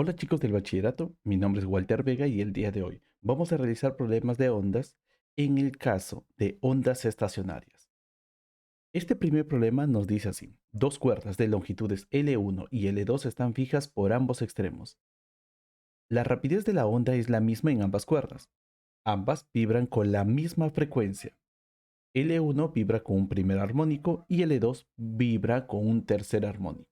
Hola chicos del bachillerato, mi nombre es Walter Vega y el día de hoy vamos a realizar problemas de ondas en el caso de ondas estacionarias. Este primer problema nos dice así: dos cuerdas de longitudes L1 y L2 están fijas por ambos extremos. La rapidez de la onda es la misma en ambas cuerdas. Ambas vibran con la misma frecuencia. L1 vibra con un primer armónico y L2 vibra con un tercer armónico.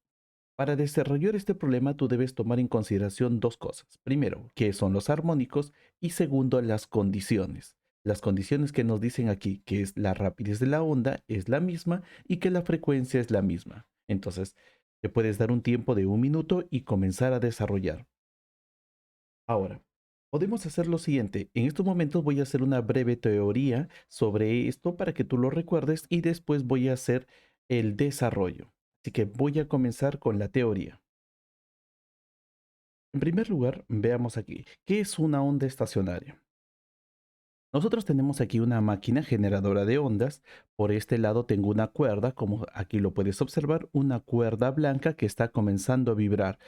Para desarrollar este problema tú debes tomar en consideración dos cosas. Primero, qué son los armónicos y segundo, las condiciones. Las condiciones que nos dicen aquí que es la rapidez de la onda es la misma y que la frecuencia es la misma. Entonces, te puedes dar un tiempo de un minuto y comenzar a desarrollar. Ahora, podemos hacer lo siguiente. En estos momentos voy a hacer una breve teoría sobre esto para que tú lo recuerdes y después voy a hacer el desarrollo. Así que voy a comenzar con la teoría. En primer lugar, veamos aquí, ¿qué es una onda estacionaria? Nosotros tenemos aquí una máquina generadora de ondas. Por este lado tengo una cuerda, como aquí lo puedes observar, una cuerda blanca que está comenzando a vibrar.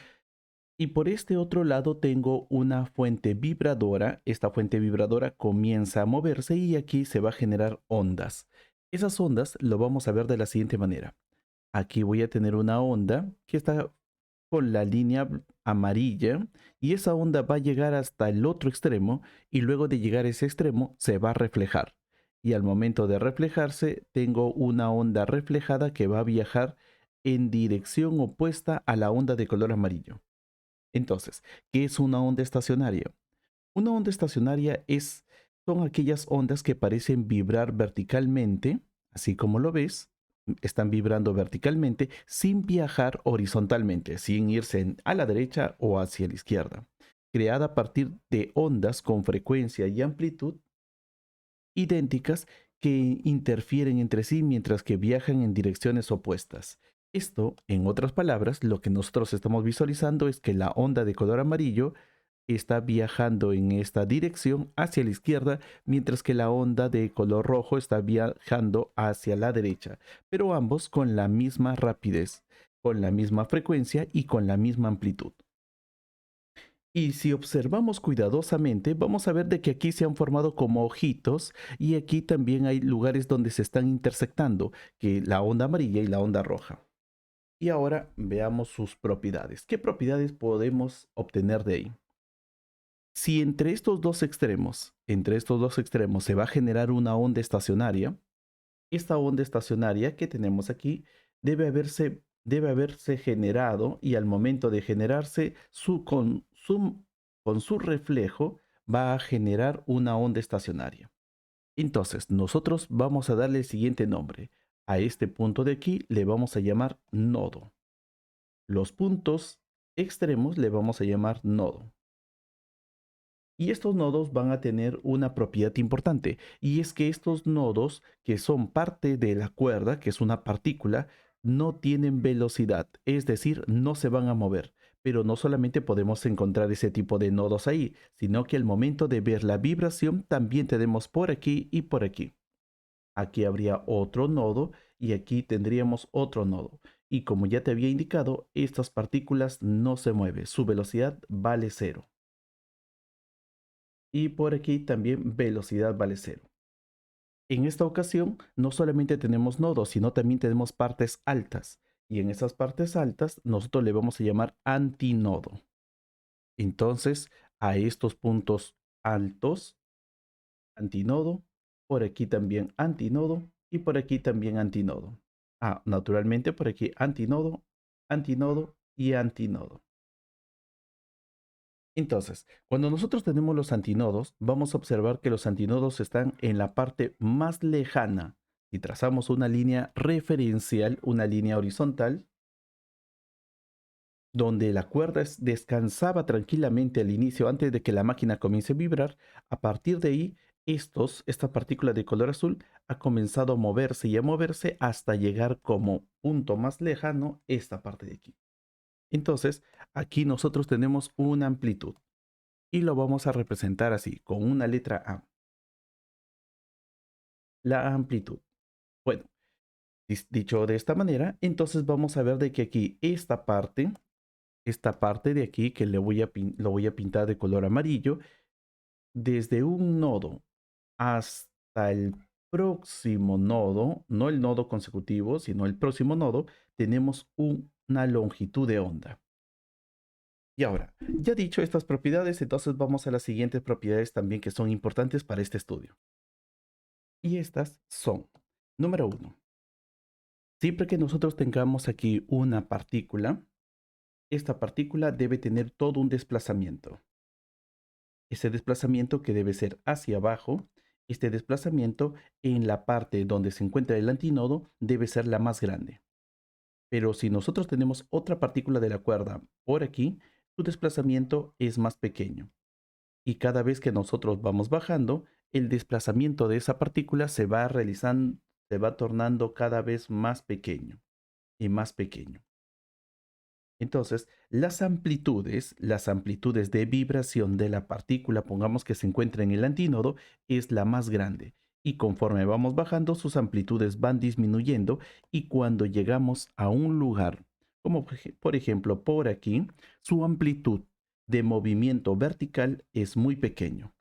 Y por este otro lado tengo una fuente vibradora. Esta fuente vibradora comienza a moverse y aquí se va a generar ondas. Esas ondas lo vamos a ver de la siguiente manera. Aquí voy a tener una onda que está con la línea amarilla y esa onda va a llegar hasta el otro extremo y luego de llegar a ese extremo se va a reflejar. Y al momento de reflejarse tengo una onda reflejada que va a viajar en dirección opuesta a la onda de color amarillo. Entonces, ¿qué es una onda estacionaria? Una onda estacionaria son aquellas ondas que parecen vibrar verticalmente, así como lo ves, están vibrando verticalmente sin viajar horizontalmente, sin irse a la derecha o hacia la izquierda, creada a partir de ondas con frecuencia y amplitud idénticas que interfieren entre sí mientras que viajan en direcciones opuestas. Esto, en otras palabras, lo que nosotros estamos visualizando es que la onda de color amarillo está viajando en esta dirección hacia la izquierda, mientras que la onda de color rojo está viajando hacia la derecha, pero ambos con la misma rapidez, con la misma frecuencia y con la misma amplitud. Y si observamos cuidadosamente, vamos a ver de que aquí se han formado como ojitos y aquí también hay lugares donde se están intersectando, que la onda amarilla y la onda roja. Y ahora veamos sus propiedades. ¿Qué propiedades podemos obtener de ahí? Si entre estos dos extremos se va a generar una onda estacionaria, esta onda estacionaria que tenemos aquí debe haberse generado y al momento de generarse con su reflejo va a generar una onda estacionaria. Entonces, nosotros vamos a darle el siguiente nombre. A este punto de aquí le vamos a llamar nodo. Los puntos extremos le vamos a llamar nodo. Y estos nodos van a tener una propiedad importante, y es que estos nodos, que son parte de la cuerda, que es una partícula, no tienen velocidad, es decir, no se van a mover. Pero no solamente podemos encontrar ese tipo de nodos ahí, sino que al momento de ver la vibración también tenemos por aquí y por aquí. Aquí habría otro nodo y aquí tendríamos otro nodo. Y como ya te había indicado, estas partículas no se mueven, su velocidad vale cero. Y por aquí también velocidad vale cero. En esta ocasión no solamente tenemos nodos, sino también tenemos partes altas. Y en esas partes altas nosotros le vamos a llamar antinodo. Entonces a estos puntos altos, antinodo, por aquí también antinodo y por aquí también antinodo. Ah, naturalmente por aquí antinodo, antinodo y antinodo. Entonces, cuando nosotros tenemos los antinodos, vamos a observar que los antinodos están en la parte más lejana. Si trazamos una línea referencial, una línea horizontal, donde la cuerda descansaba tranquilamente al inicio antes de que la máquina comience a vibrar, a partir de ahí, esta partícula de color azul ha comenzado a moverse y a moverse hasta llegar como punto más lejano esta parte de aquí. Entonces, aquí nosotros tenemos una amplitud y lo vamos a representar así, con una letra A, la amplitud. Bueno, dicho de esta manera, entonces vamos a ver de que aquí esta parte esta parte de aquí que lo voy a pintar de color amarillo, desde un nodo hasta el próximo nodo, no el nodo consecutivo, sino el próximo nodo, tenemos una longitud de onda. Y ahora, ya dicho estas propiedades, entonces vamos a las siguientes propiedades también que son importantes para este estudio. Y estas son, número uno, siempre que nosotros tengamos aquí una partícula, esta partícula debe tener todo un desplazamiento. Ese desplazamiento que debe ser hacia abajo, este desplazamiento en la parte donde se encuentra el antinodo debe ser la más grande. Pero si nosotros tenemos otra partícula de la cuerda por aquí, su desplazamiento es más pequeño. Y cada vez que nosotros vamos bajando, el desplazamiento de esa partícula se va realizando, se va tornando cada vez más pequeño y más pequeño. Entonces, las amplitudes de vibración de la partícula, pongamos que se encuentra en el antínodo, es la más grande. Y conforme vamos bajando, sus amplitudes van disminuyendo y cuando llegamos a un lugar, como por ejemplo por aquí, su amplitud de movimiento vertical es muy pequeño.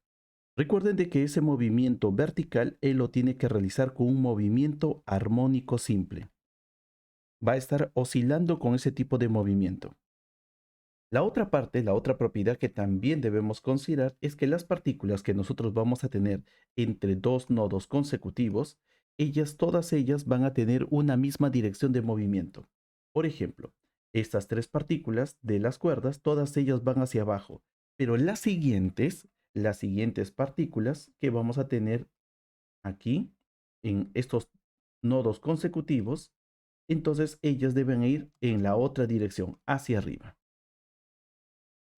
Recuerden de que ese movimiento vertical él lo tiene que realizar con un movimiento armónico simple. Va a estar oscilando con ese tipo de movimiento. La otra parte, la otra propiedad que también debemos considerar es que las partículas que nosotros vamos a tener entre dos nodos consecutivos, todas ellas van a tener una misma dirección de movimiento. Por ejemplo, estas tres partículas de las cuerdas, todas ellas van hacia abajo, pero las siguientes partículas que vamos a tener aquí, en estos nodos consecutivos, entonces ellas deben ir en la otra dirección, hacia arriba.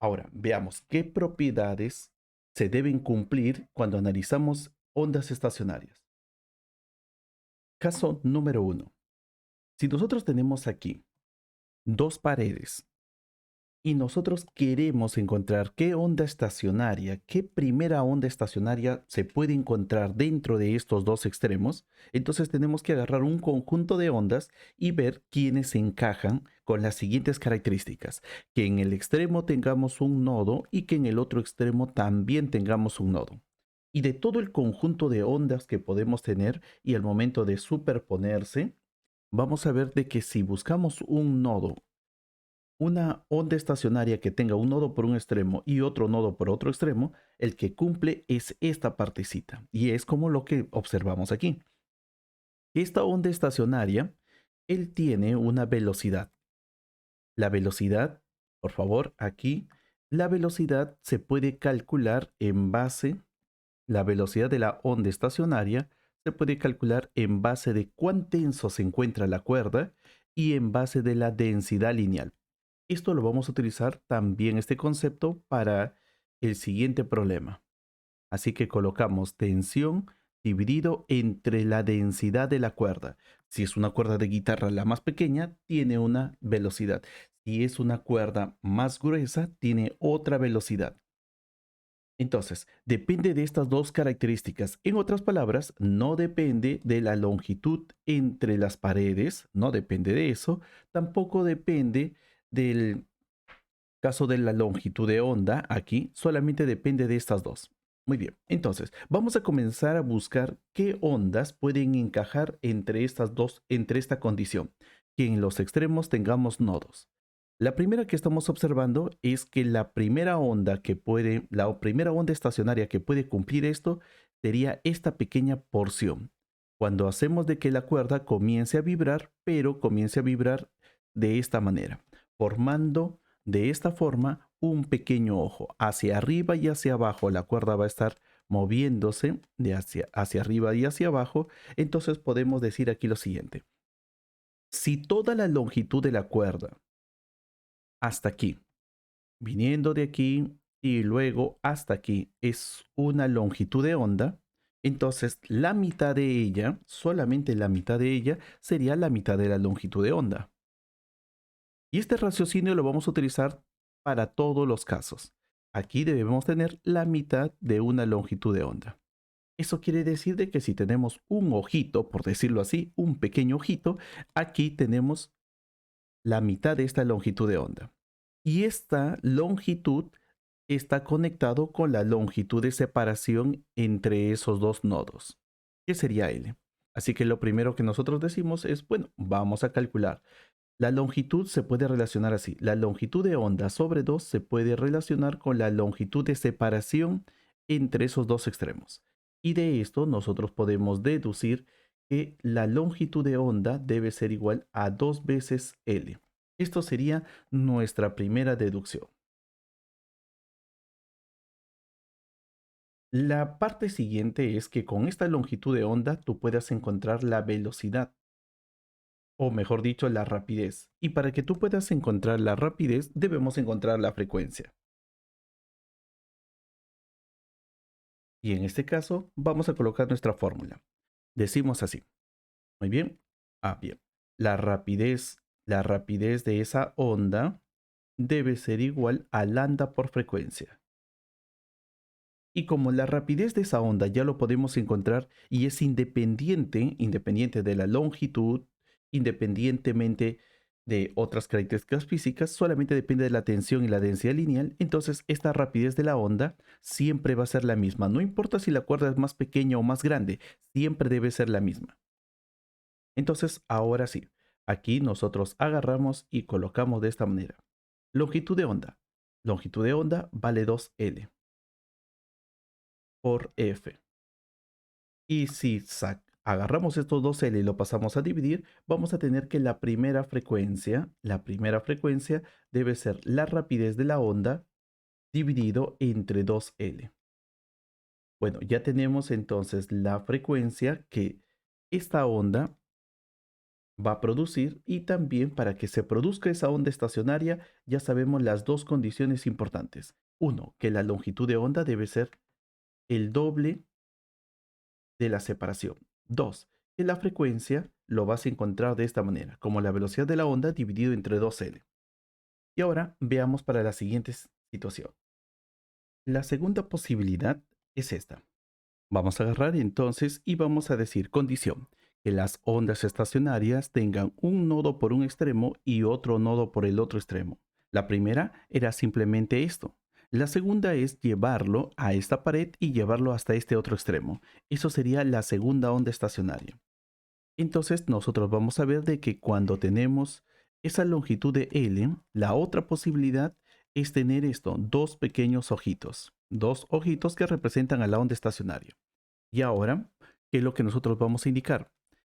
Ahora, veamos qué propiedades se deben cumplir cuando analizamos ondas estacionarias. Caso número uno. Si nosotros tenemos aquí dos paredes y nosotros queremos encontrar qué onda estacionaria, qué primera onda estacionaria se puede encontrar dentro de estos dos extremos, entonces tenemos que agarrar un conjunto de ondas y ver quiénes se encajan con las siguientes características: que en el extremo tengamos un nodo y que en el otro extremo también tengamos un nodo. Y de todo el conjunto de ondas que podemos tener y al momento de superponerse, vamos a ver de que si buscamos un nodo, una onda estacionaria que tenga un nodo por un extremo y otro nodo por otro extremo, el que cumple es esta partecita. Y es como lo que observamos aquí. Esta onda estacionaria, él tiene una velocidad. La velocidad, por favor, aquí, la velocidad se puede calcular en base, la velocidad de la onda estacionaria se puede calcular en base de cuán tenso se encuentra la cuerda y en base de la densidad lineal. Esto lo vamos a utilizar también este concepto para el siguiente problema. Así que colocamos tensión dividido entre la densidad de la cuerda. Si es una cuerda de guitarra la más pequeña, tiene una velocidad. Si es una cuerda más gruesa, tiene otra velocidad. Entonces, depende de estas dos características. En otras palabras, no depende de la longitud entre las paredes, no depende de eso. Tampoco depende del caso de la longitud de onda, aquí solamente depende de estas dos. Muy bien, entonces vamos a comenzar a buscar qué ondas pueden encajar entre estas dos, entre esta condición, que en los extremos tengamos nodos. La primera que estamos observando es que la primera onda estacionaria que puede cumplir esto sería esta pequeña porción. Cuando hacemos de que la cuerda comience a vibrar, pero comience a vibrar de esta manera, formando de esta forma un pequeño ojo. Hacia arriba y hacia abajo la cuerda va a estar moviéndose de hacia arriba y hacia abajo. Entonces podemos decir aquí lo siguiente. Si toda la longitud de la cuerda hasta aquí, viniendo de aquí y luego hasta aquí, es una longitud de onda, entonces la mitad de ella, solamente la mitad de ella, sería la mitad de la longitud de onda. Y este raciocinio lo vamos a utilizar para todos los casos. Aquí debemos tener la mitad de una longitud de onda. Eso quiere decir de que si tenemos un ojito, por decirlo así, un pequeño ojito, aquí tenemos la mitad de esta longitud de onda. Y esta longitud está conectado con la longitud de separación entre esos dos nodos, que sería L. Así que lo primero que nosotros decimos es, bueno, vamos a calcular. La longitud se puede relacionar así. La longitud de onda sobre 2 se puede relacionar con la longitud de separación entre esos dos extremos. Y de esto nosotros podemos deducir que la longitud de onda debe ser igual a 2 veces L. Esto sería nuestra primera deducción. La parte siguiente es que con esta longitud de onda tú puedas encontrar la velocidad, o mejor dicho, la rapidez. Y para que tú puedas encontrar la rapidez, debemos encontrar la frecuencia. Y en este caso, vamos a colocar nuestra fórmula. Decimos así. Muy bien. Bien. La rapidez de esa onda debe ser igual a lambda por frecuencia. Y como la rapidez de esa onda ya lo podemos encontrar y es independiente de la longitud, independientemente de otras características físicas, solamente depende de la tensión y la densidad lineal, entonces esta rapidez de la onda siempre va a ser la misma. No importa si la cuerda es más pequeña o más grande, siempre debe ser la misma. Entonces, ahora sí, aquí nosotros agarramos y colocamos de esta manera. Longitud de onda. Longitud de onda vale 2L por F. Y si agarramos estos dos L y lo pasamos a dividir, vamos a tener que la primera frecuencia debe ser la rapidez de la onda dividido entre 2L. Bueno, ya tenemos entonces la frecuencia que esta onda va a producir y también para que se produzca esa onda estacionaria ya sabemos las dos condiciones importantes. Uno, que la longitud de onda debe ser el doble de la separación. 2. Que la frecuencia lo vas a encontrar de esta manera, como la velocidad de la onda dividido entre 2L. Y ahora veamos para la siguiente situación. La segunda posibilidad es esta. Vamos a agarrar entonces y vamos a decir condición, que las ondas estacionarias tengan un nodo por un extremo y otro nodo por el otro extremo. La primera era simplemente esto. La segunda es llevarlo a esta pared y llevarlo hasta este otro extremo. Eso sería la segunda onda estacionaria. Entonces nosotros vamos a ver de que cuando tenemos esa longitud de L, la otra posibilidad es tener esto, dos pequeños ojitos. Dos ojitos que representan a la onda estacionaria. Y ahora, ¿qué es lo que nosotros vamos a indicar?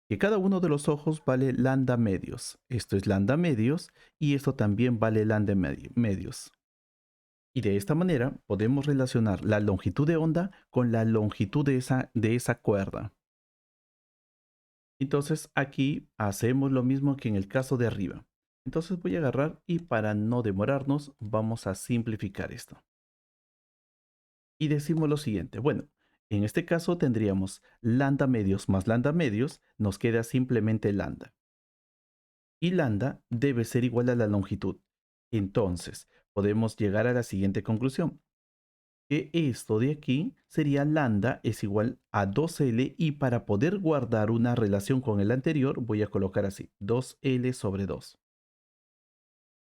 Que cada uno de los ojos vale lambda medios. Esto es lambda medios y esto también vale lambda medios. Y de esta manera podemos relacionar la longitud de onda con la longitud de esa cuerda. Entonces aquí hacemos lo mismo que en el caso de arriba. Entonces voy a agarrar y para no demorarnos vamos a simplificar esto. Y decimos lo siguiente, bueno, en este caso tendríamos lambda medios más lambda medios, nos queda simplemente lambda. Y lambda debe ser igual a la longitud. Entonces, podemos llegar a la siguiente conclusión, que esto de aquí sería lambda es igual a 2L y para poder guardar una relación con el anterior voy a colocar así, 2L sobre 2.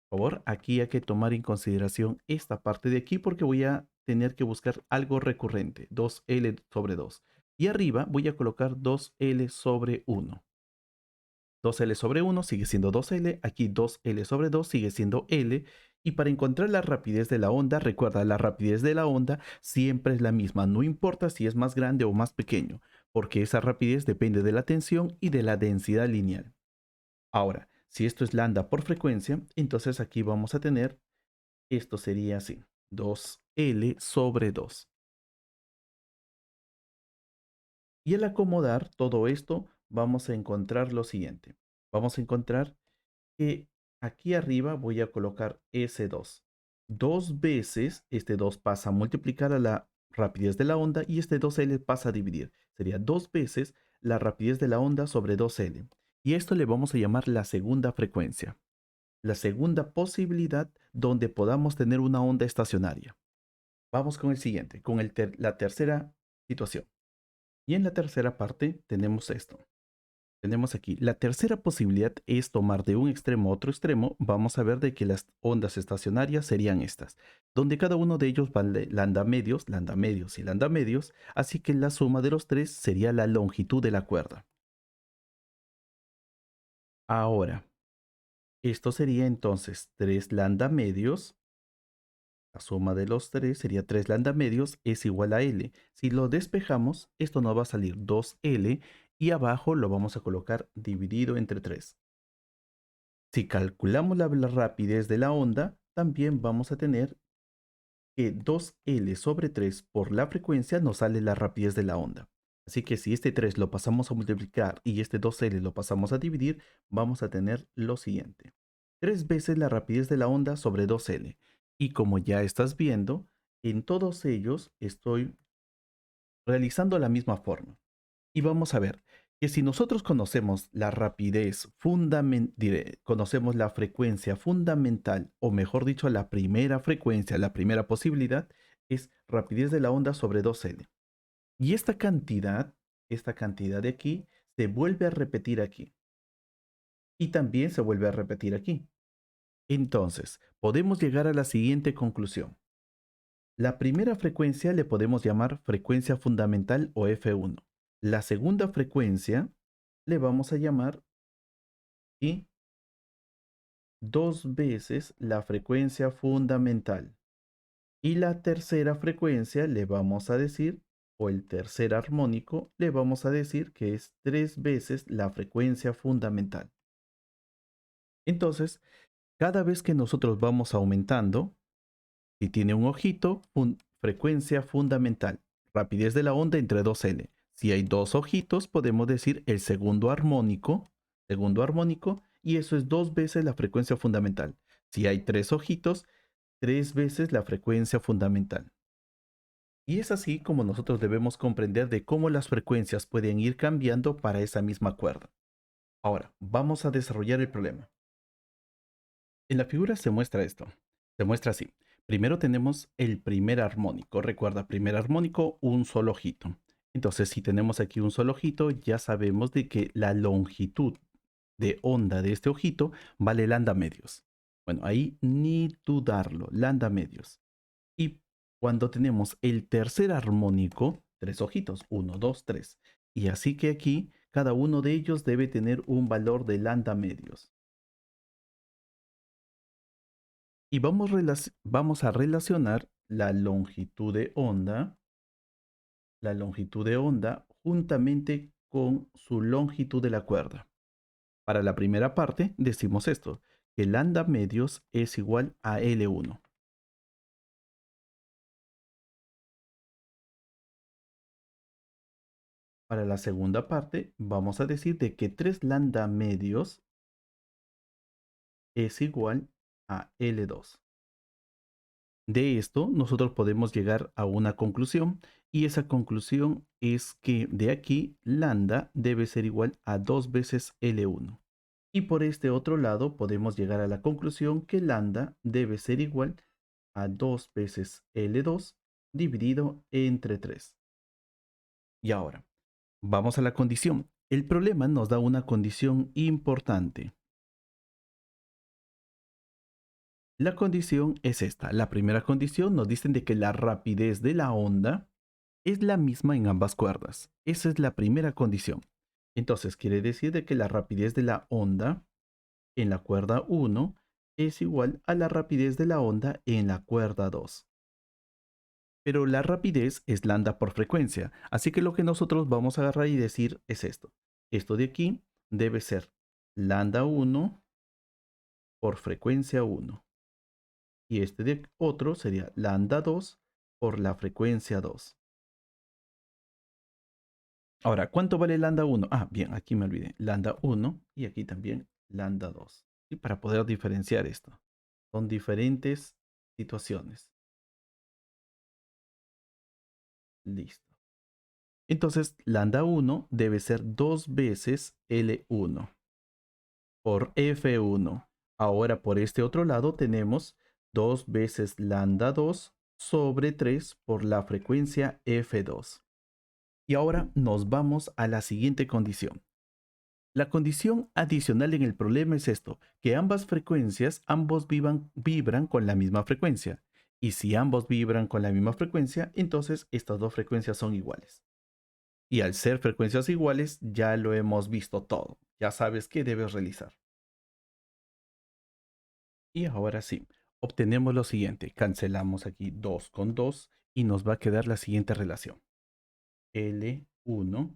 Por favor, aquí hay que tomar en consideración esta parte de aquí porque voy a tener que buscar algo recurrente, 2L sobre 2. Y arriba voy a colocar 2L sobre 1. 2L sobre 1 sigue siendo 2L, aquí 2L sobre 2 sigue siendo L. Y para encontrar la rapidez de la onda, recuerda, la rapidez de la onda siempre es la misma, no importa si es más grande o más pequeño, porque esa rapidez depende de la tensión y de la densidad lineal. Ahora, si esto es lambda por frecuencia, entonces aquí vamos a tener, esto sería así, 2L sobre 2. Y al acomodar todo esto, vamos a encontrar lo siguiente. Vamos a encontrar que aquí arriba voy a colocar S2. Dos veces este 2 pasa a multiplicar a la rapidez de la onda y este 2L pasa a dividir. Sería dos veces la rapidez de la onda sobre 2L. Y esto le vamos a llamar la segunda frecuencia. La segunda posibilidad donde podamos tener una onda estacionaria. Vamos con el siguiente, con la tercera situación. Y en la tercera parte tenemos esto. Tenemos aquí, la tercera posibilidad es tomar de un extremo a otro extremo. Vamos a ver de que las ondas estacionarias serían estas, donde cada uno de ellos vale lambda medios y lambda medios, así que la suma de los tres sería la longitud de la cuerda. Ahora, esto sería entonces 3 lambda medios. La suma de los tres sería 3 lambda medios es igual a L. Si lo despejamos, esto nos va a salir 2L y abajo lo vamos a colocar dividido entre 3. Si calculamos la rapidez de la onda, también vamos a tener que 2L sobre 3 por la frecuencia nos sale la rapidez de la onda. Así que si este 3 lo pasamos a multiplicar y este 2L lo pasamos a dividir, vamos a tener lo siguiente. 3 veces la rapidez de la onda sobre 2L. Y como ya estás viendo, en todos ellos estoy realizando la misma forma. Y vamos a ver que si nosotros conocemos la rapidez conocemos la frecuencia fundamental, o mejor dicho, la primera frecuencia, la primera posibilidad, es rapidez de la onda sobre 2L. Y esta cantidad de aquí, se vuelve a repetir aquí. Y también se vuelve a repetir aquí. Entonces, podemos llegar a la siguiente conclusión. La primera frecuencia le podemos llamar frecuencia fundamental o F1. La segunda frecuencia le vamos a llamar y 2 veces la frecuencia fundamental. Y la tercera frecuencia le vamos a decir, o el tercer armónico, le vamos a decir que es 3 veces la frecuencia fundamental. Entonces, cada vez que nosotros vamos aumentando, si tiene un ojito, frecuencia fundamental, rapidez de la onda entre 2L. Si hay dos ojitos, podemos decir el segundo armónico, y eso es 2 veces la frecuencia fundamental. Si hay tres ojitos, 3 veces la frecuencia fundamental. Y es así como nosotros debemos comprender de cómo las frecuencias pueden ir cambiando para esa misma cuerda. Ahora, vamos a desarrollar el problema. En la figura se muestra esto. Se muestra así. Primero tenemos el primer armónico. Recuerda, primer armónico, un solo ojito. Entonces, si tenemos aquí un solo ojito, ya sabemos de que la longitud de onda de este ojito vale lambda medios. Bueno, ahí ni dudarlo, lambda medios. Y cuando tenemos el tercer armónico, tres ojitos, uno, dos, tres. Y así que aquí, cada uno de ellos debe tener un valor de lambda medios. Y vamos a relacionar la longitud de onda juntamente con su longitud de la cuerda. Para la primera parte decimos esto, que lambda medios es igual a L1. Para la segunda parte vamos a decir de que 3 lambda medios es igual a L2. De esto nosotros podemos llegar a una conclusión, y esa conclusión es que de aquí lambda debe ser igual a 2 veces L1. Y por este otro lado podemos llegar a la conclusión que lambda debe ser igual a 2 veces L2 dividido entre 3. Y ahora, vamos a la condición. El problema nos da una condición importante. La condición es esta. La primera condición nos dicen de que la rapidez de la onda es la misma en ambas cuerdas. Esa es la primera condición. Entonces quiere decir de que la rapidez de la onda en la cuerda 1 es igual a la rapidez de la onda en la cuerda 2. Pero la rapidez es lambda por frecuencia, así que lo que nosotros vamos a agarrar y decir es esto. Esto de aquí debe ser lambda 1 por frecuencia 1. Y este de otro sería lambda 2 por la frecuencia 2. Ahora, ¿cuánto vale lambda 1? Ah, bien, aquí me olvidé. Lambda 1 y aquí también lambda 2. Y para poder diferenciar esto. Son diferentes situaciones. Listo. Entonces, lambda 1 debe ser 2 veces L1 por F1. Ahora, por este otro lado tenemos 2 veces lambda 2 sobre 3 por la frecuencia F2. Y ahora nos vamos a la siguiente condición. La condición adicional en el problema es esto, que ambas frecuencias, vibran con la misma frecuencia. Y si ambos vibran con la misma frecuencia, entonces estas dos frecuencias son iguales. Y al ser frecuencias iguales, ya lo hemos visto todo. Ya sabes qué debes realizar. Y ahora sí, obtenemos lo siguiente. Cancelamos aquí 2 con 2 y nos va a quedar la siguiente relación. L1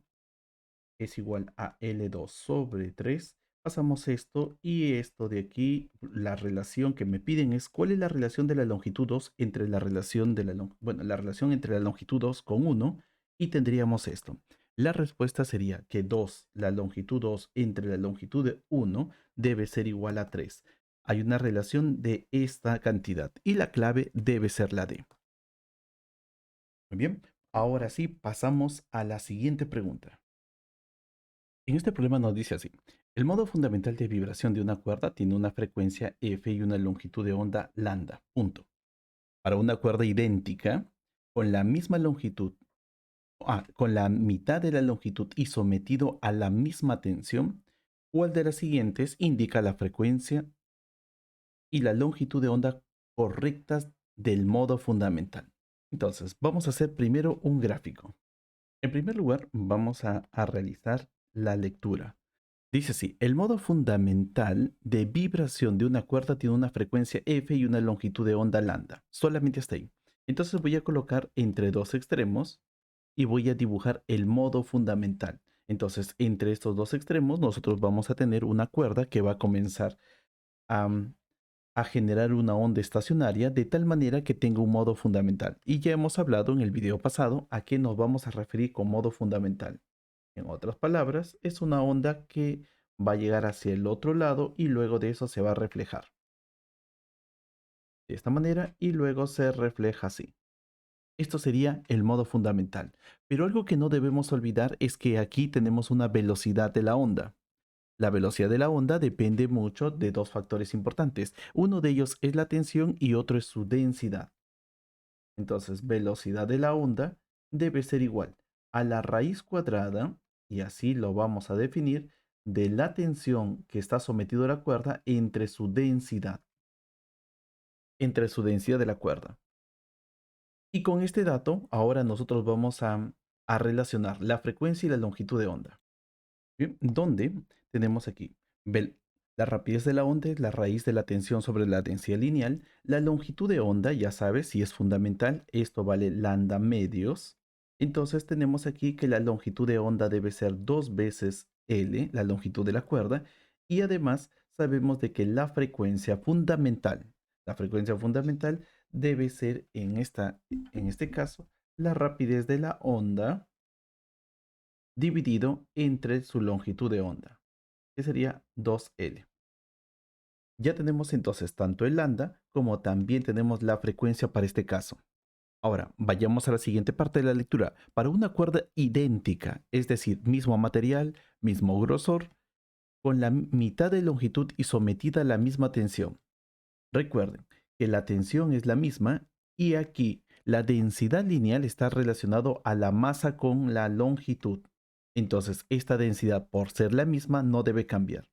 es igual a L2 sobre 3. Pasamos esto y esto de aquí, la relación que me piden es cuál es la relación de la longitud 2 entre la relación de la relación entre la longitud 2 con 1 y tendríamos esto. La respuesta sería que 2, la longitud 2 entre la longitud de 1 debe ser igual a 3. Hay una relación de esta cantidad y la clave debe ser la D. Muy bien, ahora sí pasamos a la siguiente pregunta. En este problema nos dice así. El modo fundamental de vibración de una cuerda tiene una frecuencia F y una longitud de onda lambda. Punto. Para una cuerda idéntica, con la misma longitud, con la mitad de la longitud y sometido a la misma tensión, ¿cuál de las siguientes indica la frecuencia y la longitud de onda correctas del modo fundamental? Entonces, vamos a hacer primero un gráfico. En primer lugar, vamos a realizar la lectura. Dice así, el modo fundamental de vibración de una cuerda tiene una frecuencia F y una longitud de onda lambda. Solamente hasta ahí. Entonces voy a colocar entre dos extremos y voy a dibujar el modo fundamental. Entonces, entre estos dos extremos, nosotros vamos a tener una cuerda que va a comenzar a, a generar una onda estacionaria de tal manera que tenga un modo fundamental. Y ya hemos hablado en el video pasado a qué nos vamos a referir con modo fundamental. En otras palabras, es una onda que va a llegar hacia el otro lado y luego de eso se va a reflejar. De esta manera y luego se refleja así. Esto sería el modo fundamental. Pero algo que no debemos olvidar es que aquí tenemos una velocidad de la onda. La velocidad de la onda depende mucho de dos factores importantes. Uno de ellos es la tensión y otro es su densidad. Entonces, velocidad de la onda debe ser igual a la raíz cuadrada, y así lo vamos a definir, de la tensión que está sometido a la cuerda entre su densidad de la cuerda. Y con este dato, ahora nosotros vamos a relacionar la frecuencia y la longitud de onda. Bien, donde tenemos aquí la rapidez de la onda es la raíz de la tensión sobre la densidad lineal. La longitud de onda, ya sabes, si es fundamental, esto vale lambda medios. Entonces tenemos aquí que la longitud de onda debe ser 2 veces L, la longitud de la cuerda, y además sabemos de que la frecuencia fundamental debe ser en este caso, la rapidez de la onda dividido entre su longitud de onda, que sería 2L. Ya tenemos entonces tanto el lambda como también tenemos la frecuencia para este caso. Ahora, vayamos a la siguiente parte de la lectura. Para una cuerda idéntica, es decir, mismo material, mismo grosor, con la mitad de longitud y sometida a la misma tensión. Recuerden que la tensión es la misma y aquí la densidad lineal está relacionado a la masa con la longitud. Entonces, esta densidad, por ser la misma, no debe cambiar.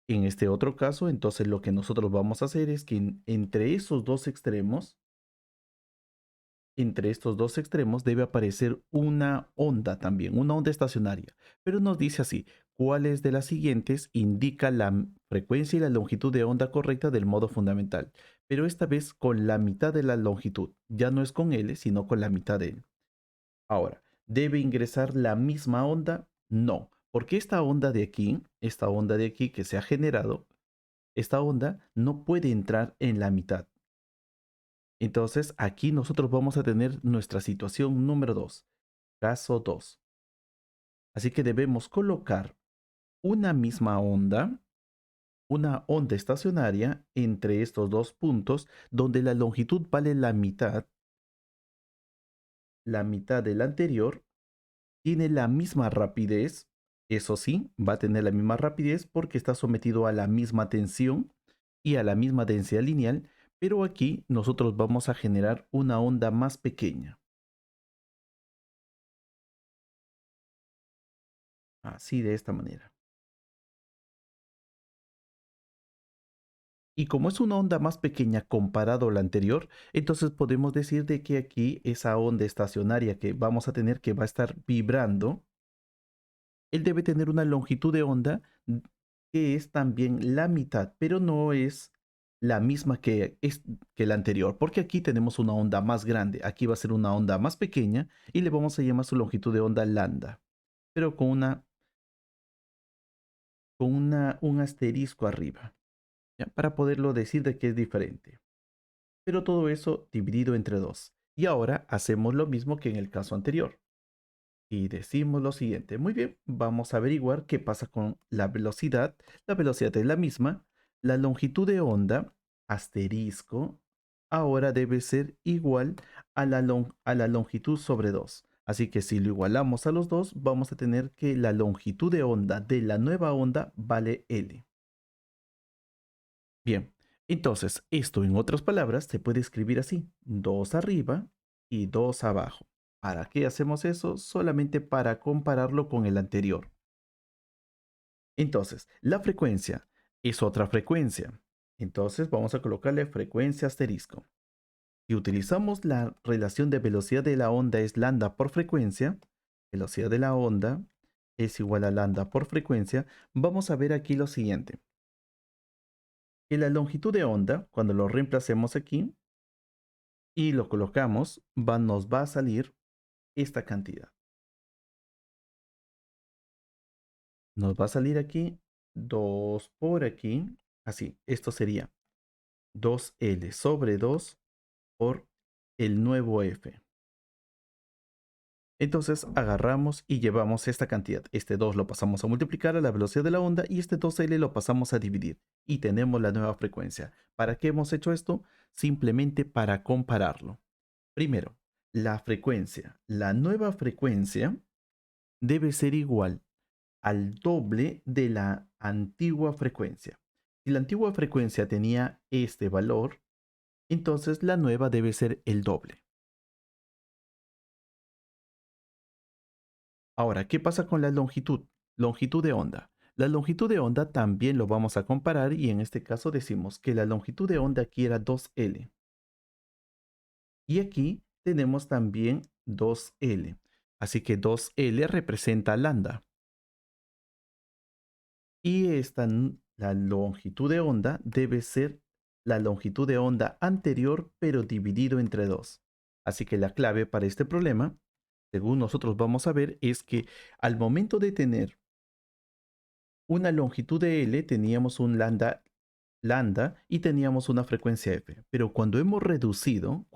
En este otro caso, entonces lo que nosotros vamos a hacer es que entre estos dos extremos debe aparecer una onda también, una onda estacionaria. Pero nos dice así, ¿cuáles de las siguientes indica la frecuencia y la longitud de onda correcta del modo fundamental? Pero esta vez con la mitad de la longitud, ya no es con L, sino con la mitad de L. Ahora, ¿debe ingresar la misma onda? No, porque esta onda de aquí que se ha generado, esta onda no puede entrar en la mitad. Entonces, aquí nosotros vamos a tener nuestra situación número 2, caso 2. Así que debemos colocar una misma onda, una onda estacionaria entre estos dos puntos donde la longitud vale la mitad del anterior, tiene la misma rapidez, eso sí, va a tener la misma rapidez porque está sometido a la misma tensión y a la misma densidad lineal, pero aquí nosotros vamos a generar una onda más pequeña. Así de esta manera. Y como es una onda más pequeña comparado a la anterior, entonces podemos decir de que aquí esa onda estacionaria que vamos a tener que va a estar vibrando, él debe tener una longitud de onda que es también la mitad, pero no es la misma que la anterior, porque aquí tenemos una onda más grande, aquí va a ser una onda más pequeña y le vamos a llamar su longitud de onda lambda, pero un asterisco arriba, ¿ya? Para poderlo decir de que es diferente. Pero todo eso dividido entre 2. Y ahora hacemos lo mismo que en el caso anterior. Y decimos lo siguiente, muy bien, vamos a averiguar qué pasa con la velocidad. La velocidad es la misma. La longitud de onda, asterisco, ahora debe ser igual a la longitud sobre 2. Así que si lo igualamos a los dos, vamos a tener que la longitud de onda de la nueva onda vale L. Bien, entonces esto en otras palabras se puede escribir así, 2 arriba y 2 abajo. ¿Para qué hacemos eso? Solamente para compararlo con el anterior. Entonces, la frecuencia es otra frecuencia. Entonces vamos a colocarle frecuencia asterisco. Si utilizamos la relación de velocidad de la onda es lambda por frecuencia, velocidad de la onda es igual a lambda por frecuencia, vamos a ver aquí lo siguiente. Que la longitud de onda, cuando lo reemplacemos aquí, y lo colocamos, nos va a salir esta cantidad. Nos va a salir aquí 2 por aquí. Así, esto sería 2L sobre 2 por el nuevo F. Entonces agarramos y llevamos esta cantidad. Este 2 lo pasamos a multiplicar a la velocidad de la onda y este 2L lo pasamos a dividir. Y tenemos la nueva frecuencia. ¿Para qué hemos hecho esto? Simplemente para compararlo. Primero, la frecuencia. La nueva frecuencia debe ser igual al doble de la antigua frecuencia. Si la antigua frecuencia tenía este valor, entonces la nueva debe ser el doble. Ahora, ¿qué pasa con la longitud? Longitud de onda. La longitud de onda también lo vamos a comparar y en este caso decimos que la longitud de onda aquí era 2L. Y aquí tenemos también 2L. Así que 2L representa lambda. Y la longitud de onda debe ser la longitud de onda anterior, pero dividido entre 2. Así que la clave para este problema, según nosotros vamos a ver, es que al momento de tener una longitud de L, teníamos un lambda y teníamos una frecuencia F. Pero cuando hemos reducido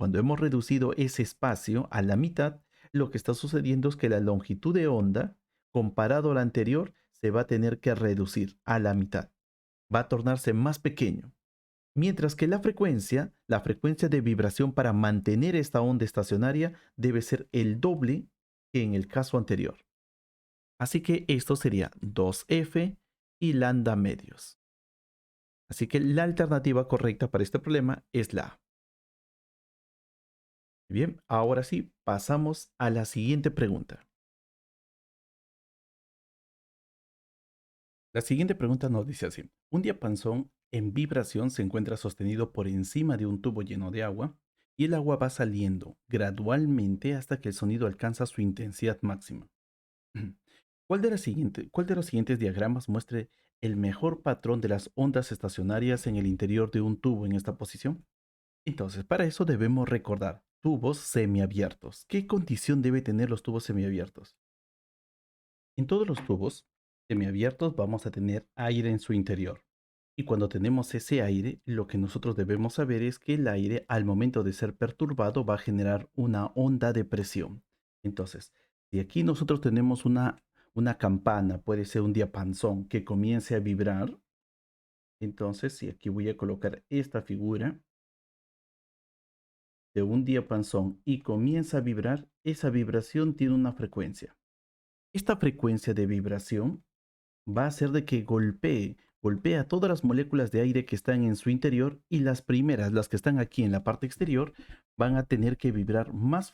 ese espacio a la mitad, lo que está sucediendo es que la longitud de onda, comparado a la anterior, se va a tener que reducir a la mitad. Va a tornarse más pequeño. Mientras que la frecuencia de vibración para mantener esta onda estacionaria debe ser el doble que en el caso anterior. Así que esto sería 2F y lambda medios. Así que la alternativa correcta para este problema es la A. Bien, ahora sí, pasamos a la siguiente pregunta. La siguiente pregunta nos dice así. Un diapasón en vibración se encuentra sostenido por encima de un tubo lleno de agua y el agua va saliendo gradualmente hasta que el sonido alcanza su intensidad máxima. ¿Cuál de los siguientes diagramas muestre el mejor patrón de las ondas estacionarias en el interior de un tubo en esta posición? Entonces, para eso debemos recordar tubos semiabiertos. ¿Qué condición debe tener los tubos semiabiertos? En todos los tubos semiabiertos vamos a tener aire en su interior. Y cuando tenemos ese aire, lo que nosotros debemos saber es que el aire al momento de ser perturbado va a generar una onda de presión. Entonces, si aquí nosotros tenemos una campana, puede ser un diapasón que comience a vibrar, entonces si aquí voy a colocar esta figura de un diapasón y comienza a vibrar, esa vibración tiene una frecuencia. Esta frecuencia de vibración va a hacer de que golpea todas las moléculas de aire que están en su interior y las primeras, las que están aquí en la parte exterior, van a tener que vibrar más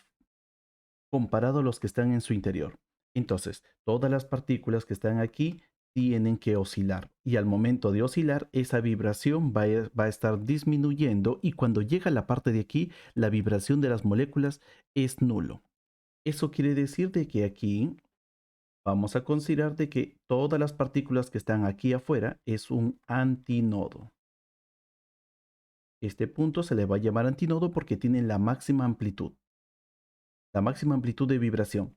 comparado a los que están en su interior. Entonces, todas las partículas que están aquí tienen que oscilar. Y al momento de oscilar, esa vibración va a estar disminuyendo y cuando llega a la parte de aquí, la vibración de las moléculas es nulo. Eso quiere decir de que aquí vamos a considerar de que todas las partículas que están aquí afuera es un antinodo. Este punto se le va a llamar antinodo porque tiene la máxima amplitud de vibración.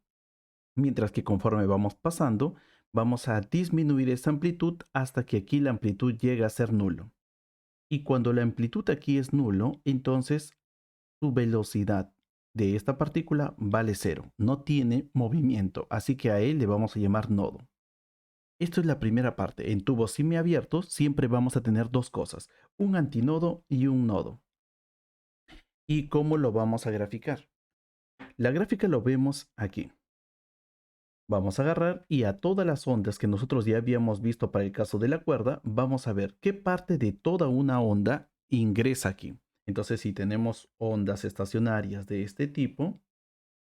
Mientras que conforme vamos pasando, vamos a disminuir esa amplitud hasta que aquí la amplitud llega a ser nulo. Y cuando la amplitud aquí es nulo, entonces su velocidad de esta partícula vale cero, no tiene movimiento, así que a él le vamos a llamar nodo. Esto es la primera parte. En tubos semiabiertos siempre vamos a tener dos cosas, un antinodo y un nodo. ¿Y cómo lo vamos a graficar? La gráfica lo vemos aquí. Vamos a agarrar y a todas las ondas que nosotros ya habíamos visto para el caso de la cuerda, vamos a ver qué parte de toda una onda ingresa aquí. Entonces, si tenemos ondas estacionarias de este tipo,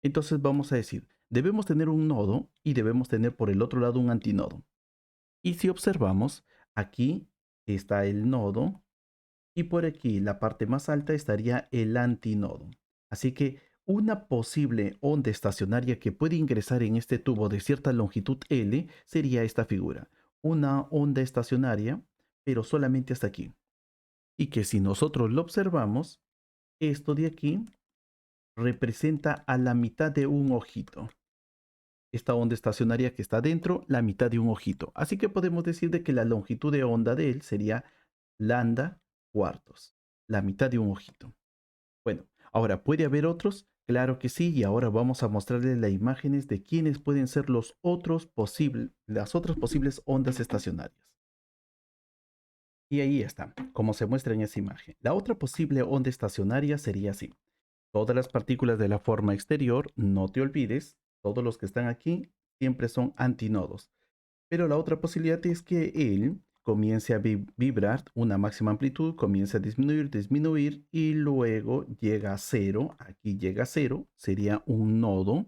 entonces vamos a decir, debemos tener un nodo y debemos tener por el otro lado un antinodo. Y si observamos, aquí está el nodo y por aquí la parte más alta estaría el antinodo. Así que una posible onda estacionaria que puede ingresar en este tubo de cierta longitud L sería esta figura. Una onda estacionaria, pero solamente hasta aquí. Y que si nosotros lo observamos, esto de aquí representa a la mitad de un ojito. Esta onda estacionaria que está dentro, la mitad de un ojito. Así que podemos decir de que la longitud de onda de él sería lambda cuartos, la mitad de un ojito. Bueno, ahora, ¿puede haber otros? Claro que sí, y ahora vamos a mostrarles las imágenes de quiénes pueden ser las otras posibles ondas estacionarias. Y ahí está, como se muestra en esa imagen. La otra posible onda estacionaria sería así. Todas las partículas de la forma exterior, no te olvides, todos los que están aquí siempre son antinodos. Pero la otra posibilidad es que él comience a vibrar una máxima amplitud, comience a disminuir, disminuir y luego llega a cero. Aquí llega a cero, sería un nodo.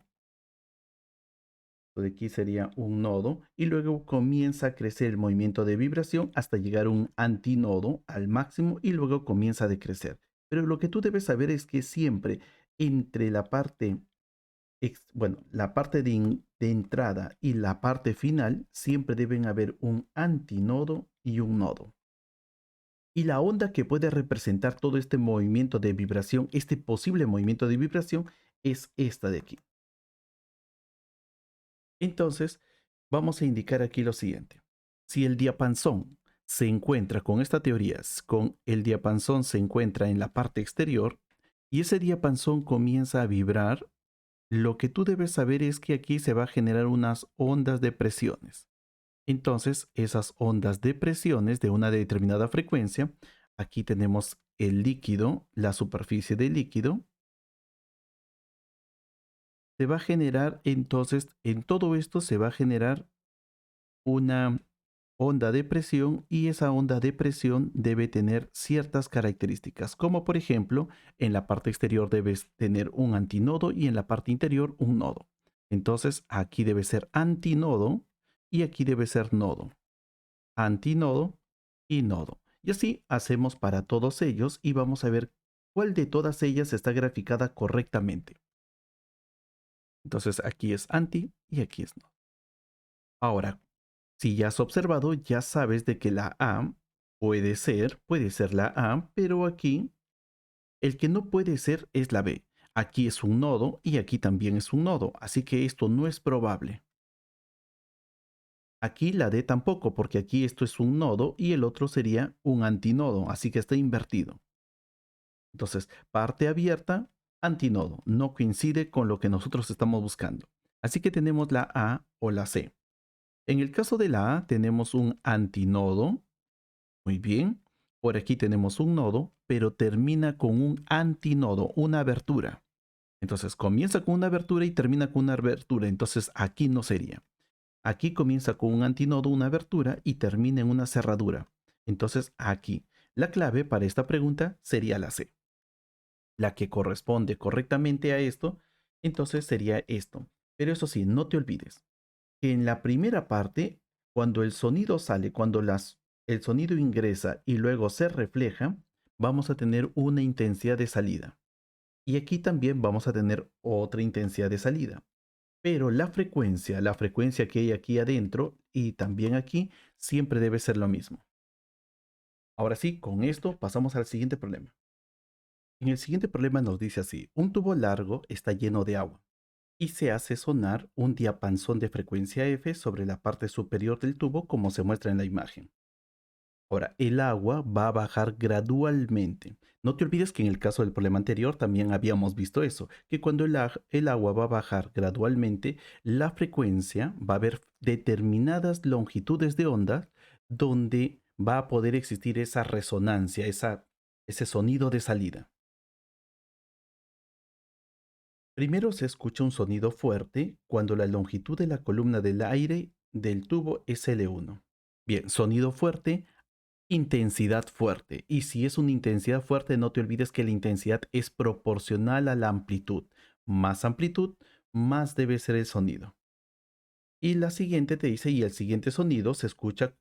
De aquí sería un nodo y luego comienza a crecer el movimiento de vibración hasta llegar a un antinodo al máximo y luego comienza a decrecer. Pero lo que tú debes saber es que siempre entre la parte la parte de entrada y la parte final siempre deben haber un antinodo y un nodo. Y la onda que puede representar todo este movimiento de vibración, este posible movimiento de vibración, es esta de aquí. Entonces, vamos a indicar aquí lo siguiente. Si el diapasón se encuentra con esta teoría, con el diapasón se encuentra en la parte exterior y ese diapasón comienza a vibrar, lo que tú debes saber es que aquí se va a generar unas ondas de presiones. Entonces, esas ondas de presiones de una determinada frecuencia, aquí tenemos el líquido, la superficie del líquido, se va a generar entonces, en todo esto se va a generar una onda de presión y esa onda de presión debe tener ciertas características, como por ejemplo, en la parte exterior debes tener un antinodo y en la parte interior un nodo. Entonces, aquí debe ser antinodo y aquí debe ser nodo. Antinodo y nodo. Y así hacemos para todos ellos y vamos a ver cuál de todas ellas está graficada correctamente. Entonces aquí es anti y aquí es nodo. Ahora, si ya has observado, ya sabes de que la A puede ser la A, pero aquí el que no puede ser es la B. Aquí es un nodo y aquí también es un nodo, así que esto no es probable. Aquí la D tampoco, porque aquí esto es un nodo y el otro sería un antinodo, así que está invertido. Entonces, parte abierta, antinodo, no coincide con lo que nosotros estamos buscando. Así que tenemos la A o la C. En el caso de la A tenemos un antinodo, muy bien. Por aquí tenemos un nodo, pero termina con un antinodo, una abertura. Entonces comienza con una abertura y termina con una abertura. Entonces aquí no sería. Aquí comienza con un antinodo, una abertura y termina en una cerradura. Entonces aquí. La clave para esta pregunta sería la C. La que corresponde correctamente a esto, entonces sería esto. Pero eso sí, no te olvides que en la primera parte Cuando el sonido sale, cuando el sonido ingresa y luego se refleja, vamos a tener una intensidad de salida. Y aquí también vamos a tener otra intensidad de salida. Pero la frecuencia que hay aquí adentro y también aquí, siempre debe ser lo mismo. Ahora sí, con esto pasamos al siguiente problema. En el siguiente problema nos dice así: un tubo largo está lleno de agua y se hace sonar un diapasón de frecuencia F sobre la parte superior del tubo como se muestra en la imagen. Ahora, el agua va a bajar gradualmente. No te olvides que en el caso del problema anterior también habíamos visto eso, que cuando el agua va a bajar gradualmente, la frecuencia va a haber determinadas longitudes de onda donde va a poder existir esa resonancia, ese sonido de salida. Primero se escucha un sonido fuerte cuando la longitud de la columna del aire del tubo es L1. Bien, sonido fuerte, intensidad fuerte. Y si es una intensidad fuerte, no te olvides que la intensidad es proporcional a la amplitud. Más amplitud, más debe ser el sonido. Y la siguiente te dice, y el siguiente sonido se escucha,